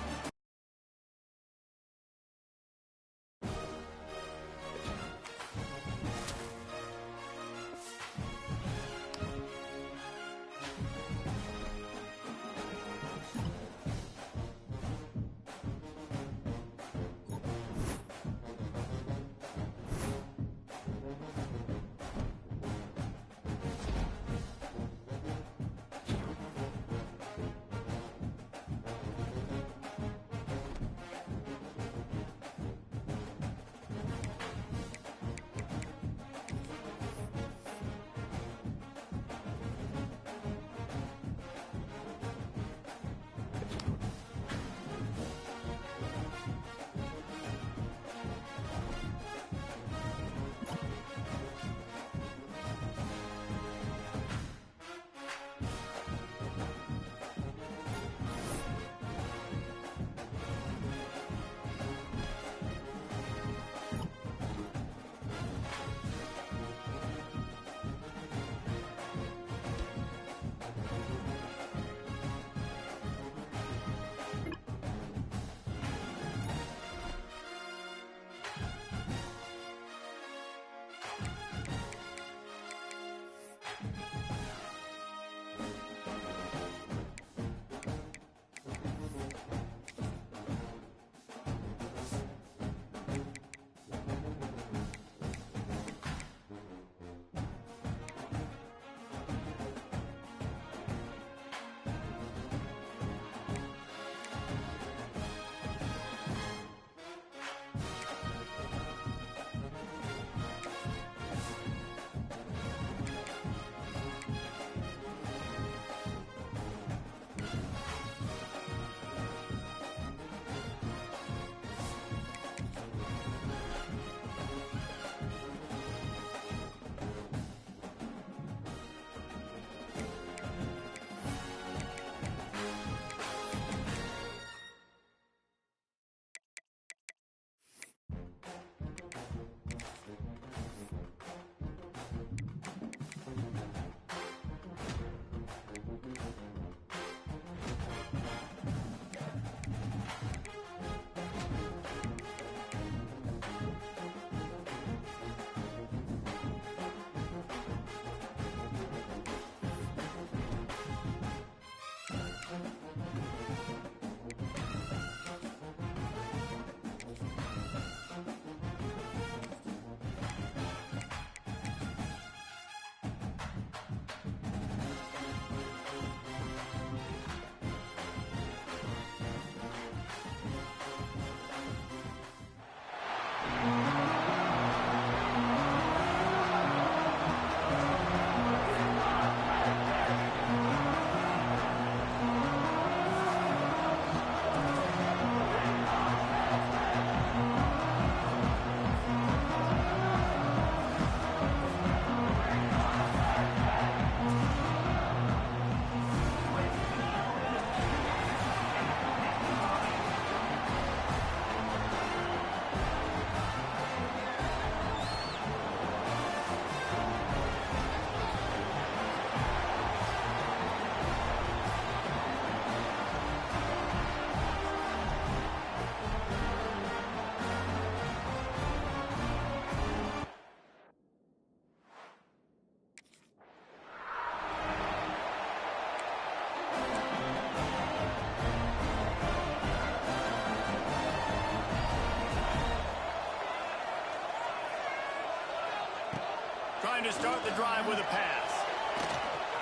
trying to start the drive with a pass.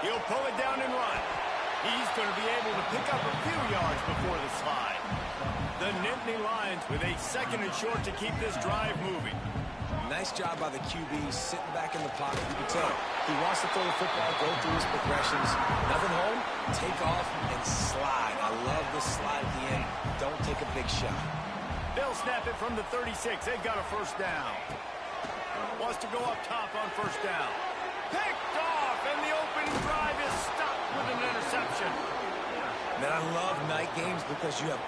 He'll pull it down and run. He's going to be able to pick up a few yards before the slide. The Nittany Lions with a 2nd and short to keep this drive moving. Nice job by the QB sitting back in the pocket. You can tell he wants to throw the football, go through his progressions. Nothing home, take off and slide. I love the slide at the end. Don't take a big shot. They'll snap it from the 36. They've got a 1st down. Wants to go up top on 1st down. Picked off, and the opening drive is stopped with an interception. Man, I love night games because you have...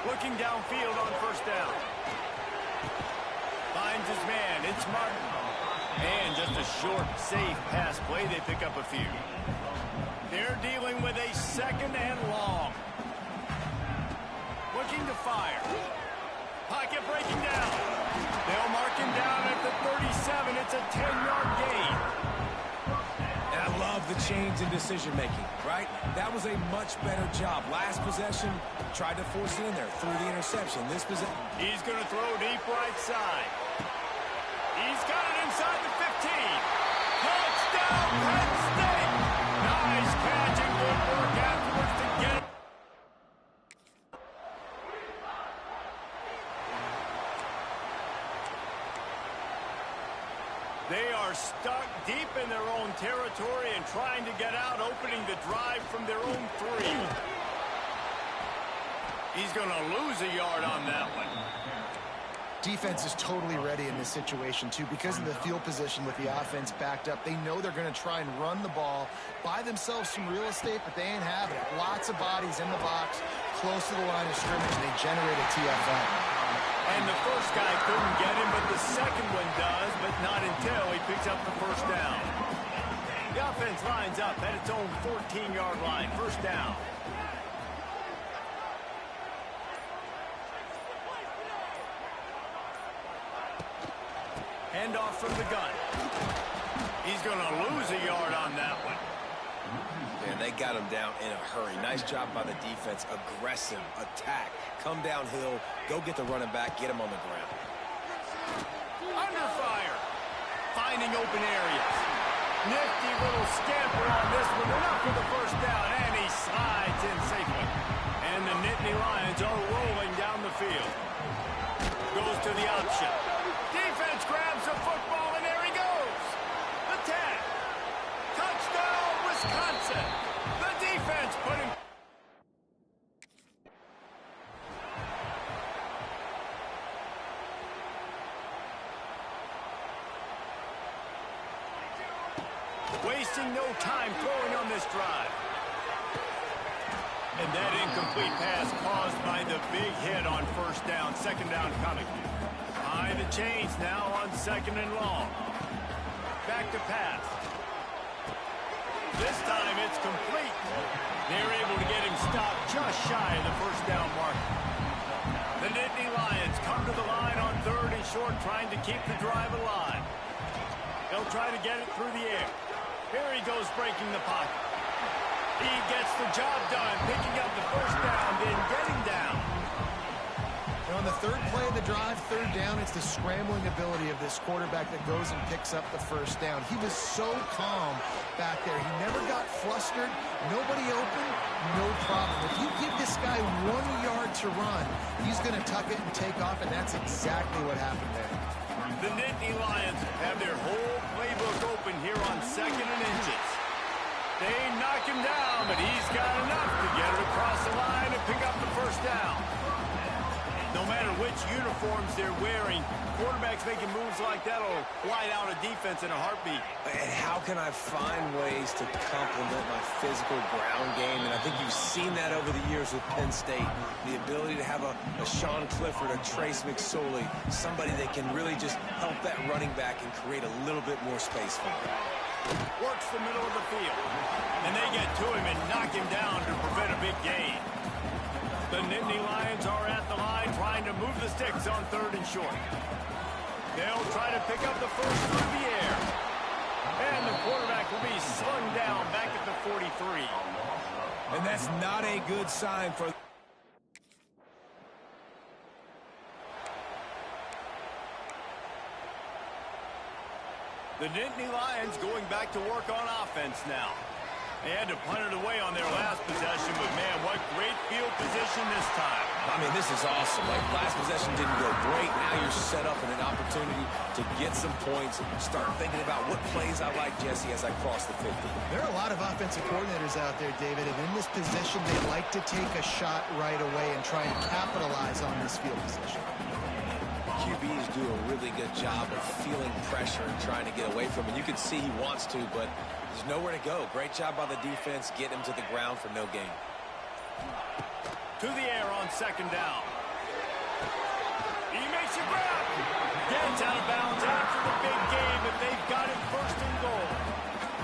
Looking downfield on 1st down. Finds his man. It's Martin. And just a short, safe pass play. They pick up a few. They're dealing with a 2nd and long. Looking to fire. Pocket breaking down. They'll mark him down at the 37. It's a 10-yard gain. And I love the change in decision-making, right? That was a much better job. Last possession, tried to force it in there through the interception. This possession... He's going to throw deep right side. He's got it inside the 15. Touchdown, Penn State. Nice catch and good work afterwards to get it. They are stuck deep in their own territory and trying to get out, opening the drive from their own 3. He's going to lose a yard on that one. Defense is totally ready in this situation, too, because of the field position with the offense backed up. They know they're going to try and run the ball, buy themselves some real estate, but they ain't having it. Lots of bodies in the box, close to the line of scrimmage, and they generate a TFL. And the first guy couldn't get him, but the second one does, but not until he picks up the 1st down. The offense lines up at its own 14-yard line, 1st down. Handoff from the gun. He's going to lose a yard on that one. And they got him down in a hurry. Nice job by the defense. Aggressive attack. Come downhill. Go get the running back. Get him on the ground. Under fire. Finding open areas. Nifty little scamper on this one. Enough for the 1st down. And he slides in safely. And the Nittany Lions are rolling down the field. Goes to the option. Defense grabs the football, and there he goes. The 10. Touchdown, Wisconsin. The defense put him. Wasting no time throwing on this drive. And that incomplete pass caused by the big hit on 1st down. 2nd down coming. High the chains now on 2nd and long. Back to pass. This time it's complete. They're able to get him stopped just shy of the 1st down mark. The Nittany Lions come to the line on 3rd and short, trying to keep the drive alive. They'll try to get it through the air. Here he goes, breaking the pocket. He gets the job done, picking up the 1st down, then getting down. And on the 3rd play of the drive, 3rd down, it's the scrambling ability of this quarterback that goes and picks up the 1st down. He was so calm back there. He never got flustered. Nobody open, no problem. If you give this guy 1 yard to run, he's going to tuck it and take off, and that's exactly what happened there. The Nittany Lions have their whole playbook open here on 2nd and inches. They knock him down, but he's got enough to get it across the line and pick up the 1st down. No matter which uniforms they're wearing, quarterbacks making moves like that will white out a defense in a heartbeat. And how can I find ways to complement my physical ground game? And I think you've seen that over the years with Penn State. The ability to have a Sean Clifford, a Trace McSorley, somebody that can really just help that running back and create a little bit more space for him. Works the middle of the field. And they get to him and knock him down to prevent a big gain. The Nittany Lions are at the line trying to move the sticks on 3rd and short. They'll try to pick up the 1st through the air. And the quarterback will be slung down back at the 43. And that's not a good sign for... The Nittany Lions going back to work on offense now. They had to punt it away on their last possession, but man, what great field position this time. I mean, this is awesome. Like, last possession didn't go great. Now you're set up in an opportunity to get some points and start thinking about what plays I like, Jesse, as I cross the 50. There are a lot of offensive coordinators out there, David, and in this position, they like to take a shot right away and try and capitalize on this field position. QBs do a really good job of feeling pressure and trying to get away from it. You can see he wants to, but there's nowhere to go. Great job by the defense getting him to the ground for no gain. To the air on second down. He makes a grab. Gets out of bounds after the big game, but they've got him first and goal.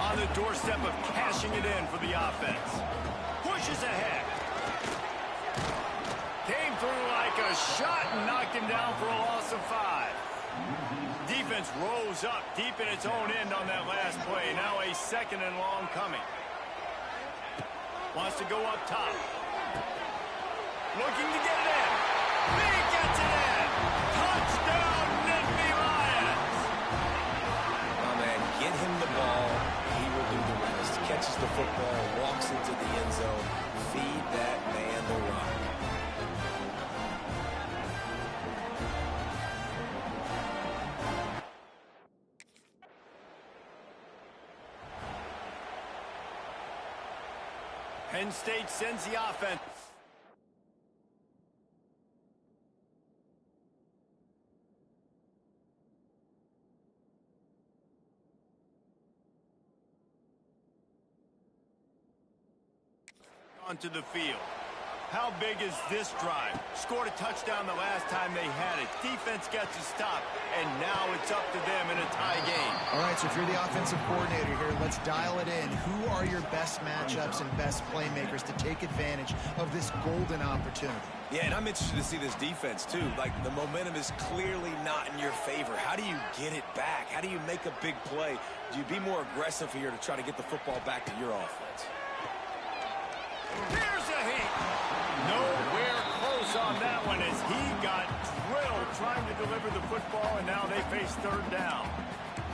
On the doorstep of cashing it in for the offense. Pushes ahead. Came through like a shot and knocked him down for a loss of 5. Defense rose up deep in its own end on that last play. Now a second and long coming. Wants to go up top. Looking to get it in. He gets it in. Touchdown, Nittany Lions. Oh, man, get him the ball. He will do the rest. Catches the football, walks into the end zone. Feed that man the rock. Penn State sends the offense. Onto the field. How big is this drive? Scored a touchdown the last time they had it. Defense gets a stop, and now it's up to them in a tie game. All right, so if you're the offensive coordinator here, let's dial it in. Who are your best matchups and best playmakers to take advantage of this golden opportunity? Yeah, and I'm interested to see this defense, too. Like, the momentum is clearly not in your favor. How do you get it back? How do you make a big play? Do you be more aggressive here to try to get the football back to your offense? Here's a heat. Nowhere close on that one as he got drilled trying to deliver the football, and now they face third down.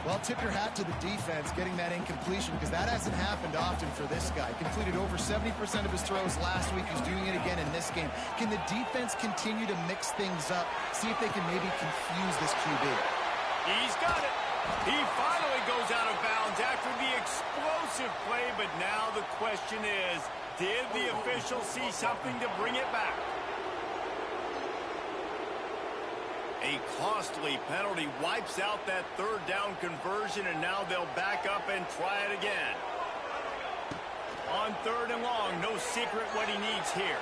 Well, tip your hat to the defense getting that incompletion because that hasn't happened often for this guy. Completed over 70% of his throws last week. He's doing it again in this game. Can the defense continue to mix things up, see if they can maybe confuse this QB? He's got it. He finally goes out of bounds after the explosive play, but now the question is, did the official see something to bring it back? A costly penalty wipes out that third down conversion, and now they'll back up and try it again. On third and long, no secret what he needs here.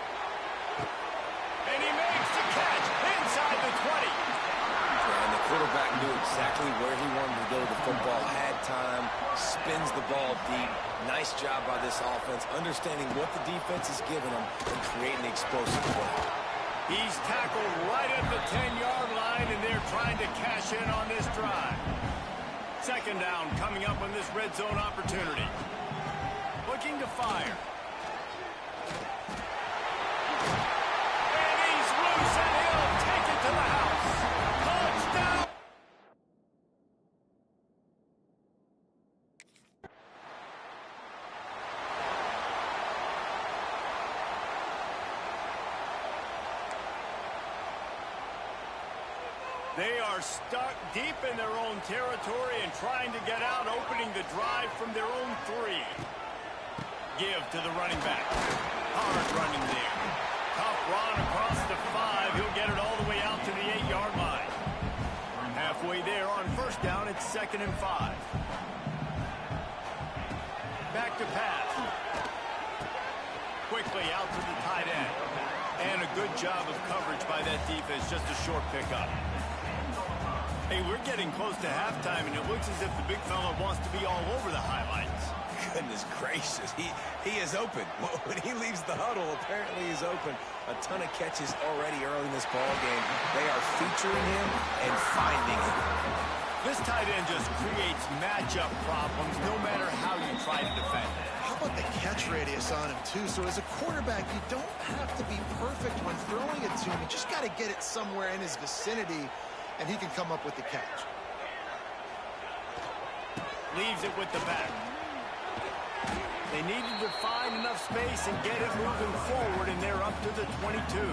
And he makes the catch inside the 20. And the quarterback knew exactly where he wanted to go with the football, had time, spins the ball deep. Nice job by this offense, understanding what the defense is giving them and creating explosive play. He's tackled right at the 10-yard line, and they're trying to cash in on this drive. Second down coming up on this red zone opportunity. Looking to fire. And he's loose, and he'll take it to the house. Touchdown! They are stuck deep in their own territory and trying to get out, opening the drive from their own 3. Give to the running back. Hard running there. Tough run across the 5. He'll get it all the way out to the 8-yard line. Halfway there on first down, it's 2nd and 5. Back to pass. Quickly out to the tight end. And a good job of coverage by that defense, just a short pickup. Hey, we're getting close to halftime, and it looks as if the big fella wants to be all over the highlights. Goodness gracious, he is open. When he leaves the huddle, apparently he's open. A ton of catches already early in this ball game. They are featuring him and finding him. This tight end just creates matchup problems no matter how you try to defend it. How about the catch radius on him, too? So as a quarterback, you don't have to be perfect when throwing it to him. You just got to get it somewhere in his vicinity, and he can come up with the catch. Leaves it with the back. They needed to find enough space and get it moving forward, and they're up to the 22.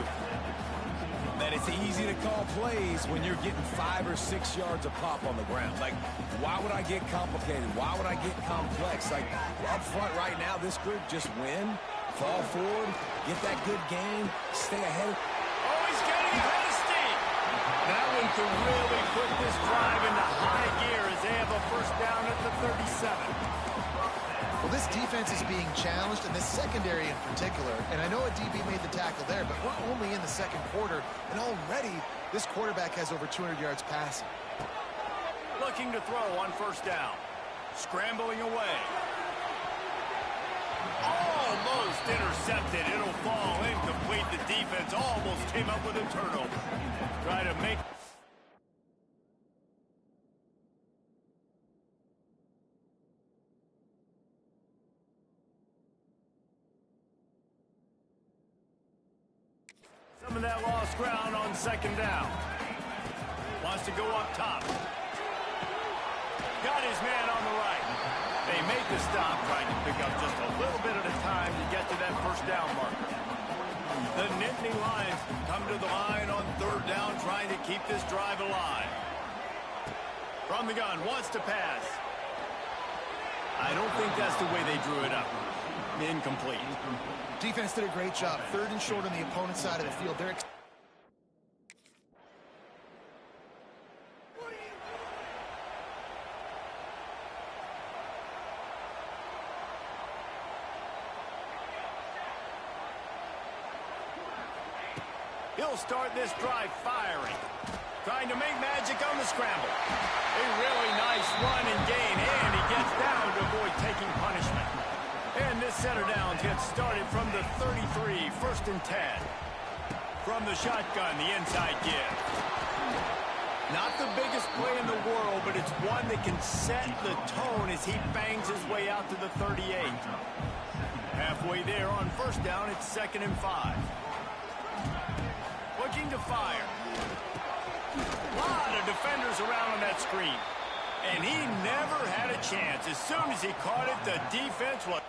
Man, it's easy to call plays when you're getting 5 or 6 yards of pop on the ground. Like, why would I get complicated? Why would I get complex? Like, up front right now, this group just win, fall forward, get that good game, stay ahead. Oh, he's getting ahead of steam. That one could really put this drive into high gear as they have a first down at the 37. Well, this defense is being challenged, and this secondary in particular. And I know a DB made the tackle there, but we're only in the second quarter, and already this quarterback has over 200 yards passing. Looking to throw on first down. Scrambling away. Almost intercepted. It'll fall incomplete. The defense almost came up with a turnover. Try to make... some of that lost ground on second down. Wants to go up top. Got his man on the right. They make the stop, trying to pick up just a little bit at a time to get to that first down marker. The Nittany Lions come to the line on third down, trying to keep this drive alive. From the gun, wants to pass. I don't think that's the way they drew it up. Incomplete. Defense did a great job. Third and short on the opponent's side of the field. They're he'll start this drive firing. Trying to make magic on the scramble. A really nice run and gain, and he gets down to avoid taking punishment. And this center downs gets started from the 33, first and 10. From the shotgun, the inside give. Not the biggest play in the world, but it's one that can set the tone as he bangs his way out to the 38. Halfway there on first down, it's 2nd and 5. Looking to fire. A lot of defenders around on that screen. And he never had a chance. As soon as he caught it, the defense was...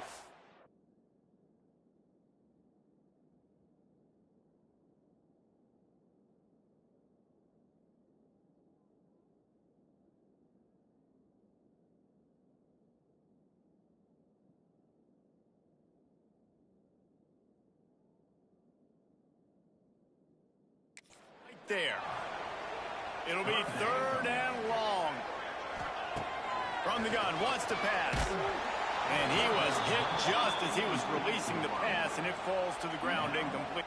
right there. It'll be 3rd and long. From the gun, wants to pass. And he was hit just as he was releasing the pass, and it falls to the ground incomplete.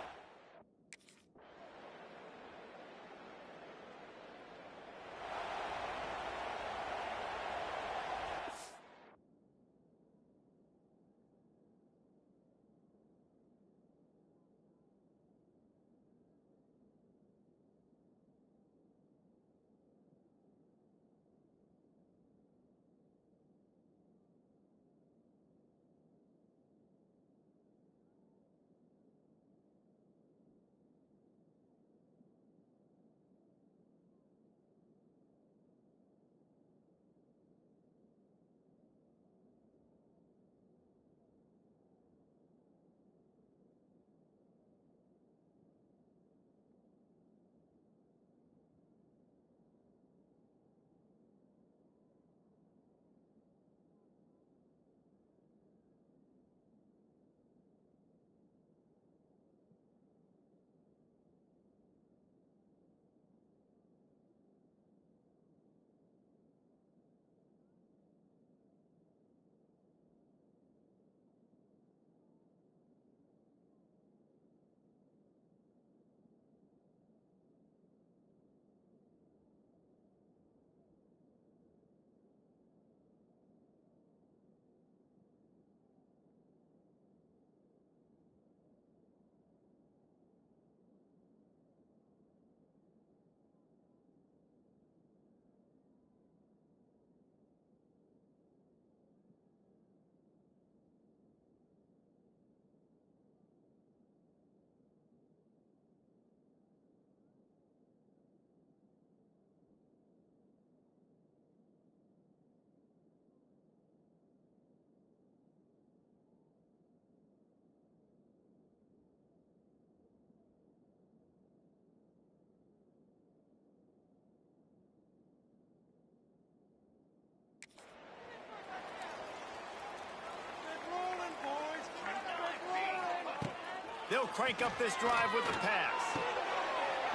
They'll crank up this drive with the pass.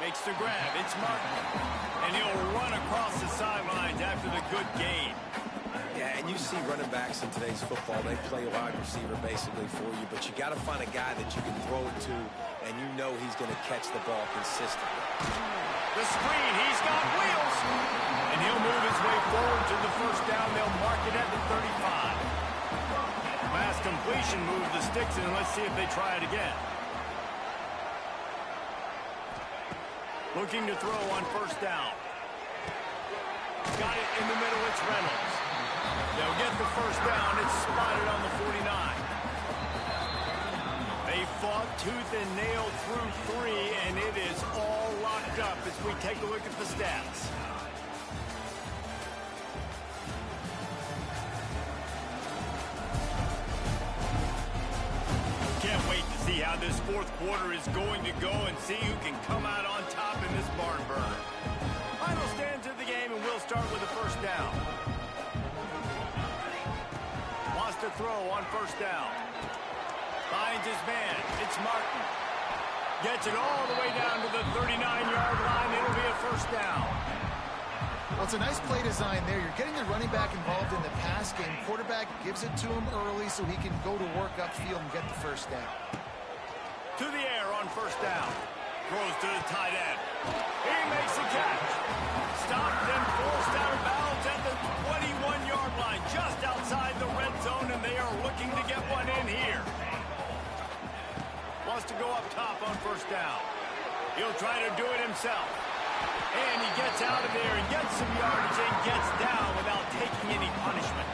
Makes the grab. It's Martin. And he'll run across the sidelines after the good gain. Yeah, and you see running backs in today's football, they play wide receiver basically for you, but you got to find a guy that you can throw it to, and you know he's going to catch the ball consistently. The screen, he's got wheels. And he'll move his way forward to the first down. They'll mark it at the 35. Mass completion moves the sticks in. Let's see if they try it again. Looking to throw on first down. Got it in the middle. It's Reynolds. They'll get the first down. It's spotted on the 49. They fought tooth and nail through 3, and it is all locked up as we take a look at the stats. Can't wait to see how this fourth quarter is going to go and see who can come out on top in this barn burner. Final stands of the game, and we'll start with the first down. Wants to throw on first down. Finds his man. It's Martin. Gets it all the way down to the 39-yard line. It'll be a first down. Well, it's a nice play design there. You're getting the running back involved in the pass game. Quarterback gives it to him early so he can go to work upfield and get the first down. To the air on first down. Throws to the tight end. He makes a catch. Stopped and forced out of bounds at the 21-yard line, just outside the red zone, and they are looking to get one in here. Wants to go up top on first down. He'll try to do it himself. And he gets out of there and gets some yardage and gets down without taking any punishment.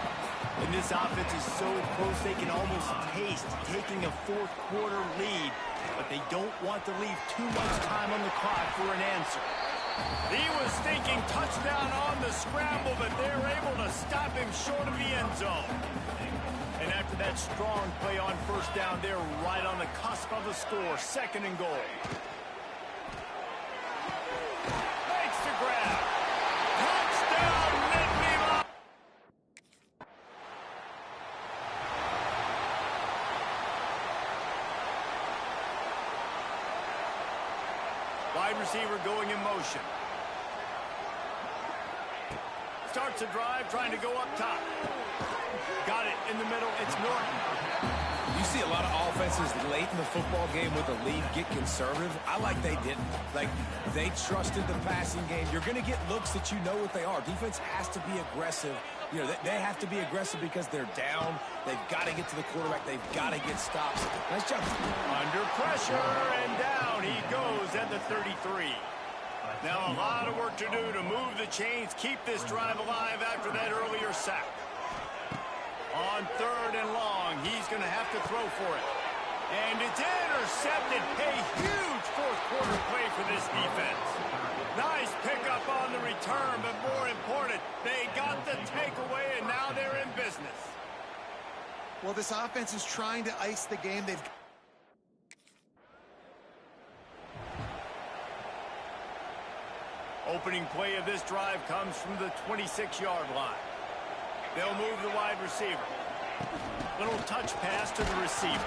And this offense is so close they can almost taste taking a fourth quarter lead, but they don't want to leave too much time on the clock for an answer. He was thinking touchdown on the scramble, but they're able to stop him short of the end zone. And after that strong play on first down, they're right on the cusp of a score, 2nd and goal. Makes the grab. Touchdown, Nittany. Wide receiver going in motion. Starts a drive, trying to go up top. Got it in the middle. It's Norton. You see a lot of offenses late in the football game with a lead get conservative. I like they didn't. Like, they trusted the passing game. You're going to get looks that you know what they are. Defense has to be aggressive. You know, they have to be aggressive because they're down. They've got to get to the quarterback. They've got to get stops. Nice job. Under pressure, and down he goes at the 33. Now a lot of work to do to move the chains, keep this drive alive after that earlier sack. On 3rd and long, he's going to have to throw for it. And it's intercepted. A huge fourth quarter play for this defense. Nice pickup on the return, but more important, they got the takeaway, and now they're in business. Well, this offense is trying to ice the game. They've Opening play of this drive comes from the 26-yard line. They'll move the wide receiver. Little touch pass to the receiver.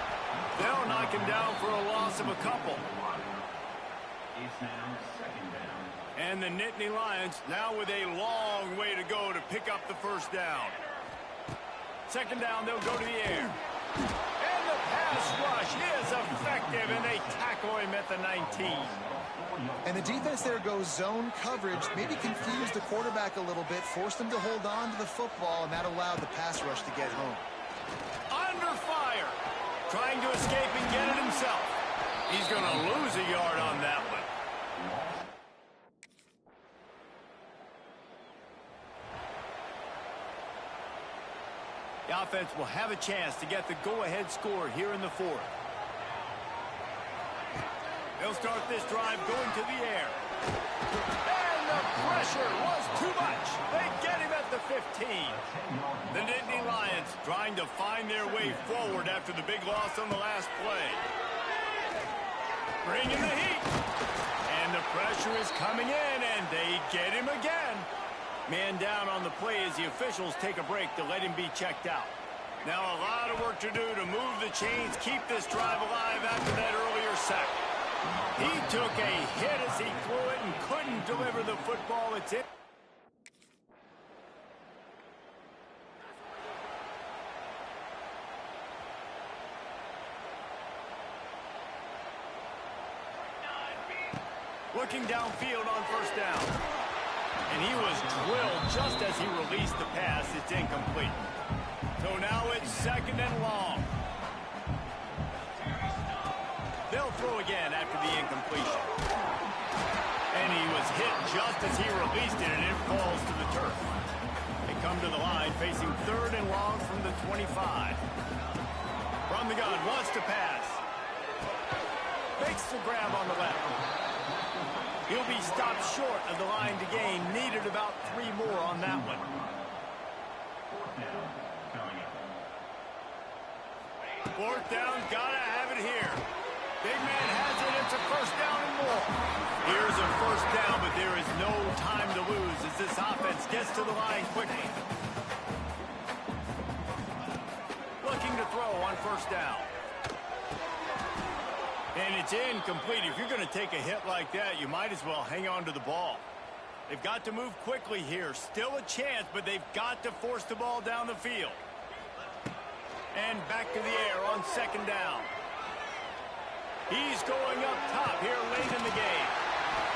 They'll knock him down for a loss of a couple. And the Nittany Lions now with a long way to go to pick up the first down. 2nd down, they'll go to the air. And the pass rush is effective, and they tackle him at the 19. And the defense there goes zone coverage, maybe confused the quarterback a little bit, forced him to hold on to the football, and that allowed the pass rush to get home. Under fire. Trying to escape and get it himself. He's going to lose a yard on that one. The offense will have a chance to get the go-ahead score here in the 4th. They'll start this drive going to the air. And the pressure was too much. They get him at the 15. The Nittany Lions trying to find their way forward after the big loss on the last play. Bringing the heat. And the pressure is coming in, and they get him again. Man down on the play as the officials take a break to let him be checked out. Now a lot of work to do to move the chains, keep this drive alive after that earlier sack. He took a hit as he threw it and couldn't deliver the football. It's it. Looking downfield on first down. And he was drilled just as he released the pass. It's incomplete. So now it's second and long. They'll throw again after the incompletion. And he was hit just as he released it, and it falls to the turf. They come to the line facing third and long from the 25. From the gun, wants to pass. Makes the grab on the left. He'll be stopped short of the line to gain. Needed about 3 more on that one. Fourth down, gotta have it here. Big man has it, it's a first down and more. Here's a first down, but there is no time to lose as this offense gets to the line quickly. Looking to throw on first down. And it's incomplete. If you're going to take a hit like that, you might as well hang on to the ball. They've got to move quickly here. Still a chance, but they've got to force the ball down the field. And back to the air on second down. He's going up top here late in the game.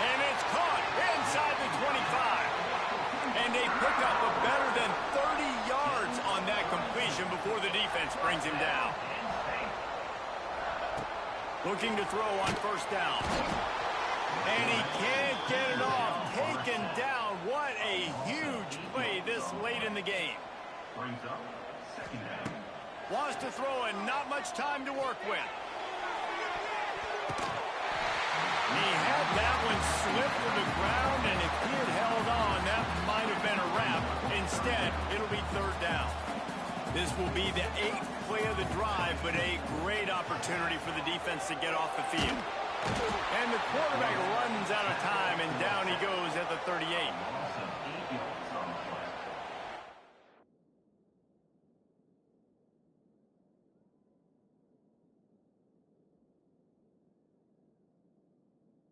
And it's caught inside the 25. And they pick up a better than 30 yards on that completion before the defense brings him down. Looking to throw on first down. And he can't get it off. Taken down. What a huge play this late in the game. Brings up second down. Wants to throw and not much time to work with. He had that one slip to the ground, and if he had held on, that might have been a wrap. Instead, it'll be third down. This will be the 8th play of the drive, but a great opportunity for the defense to get off the field. And the quarterback runs out of time.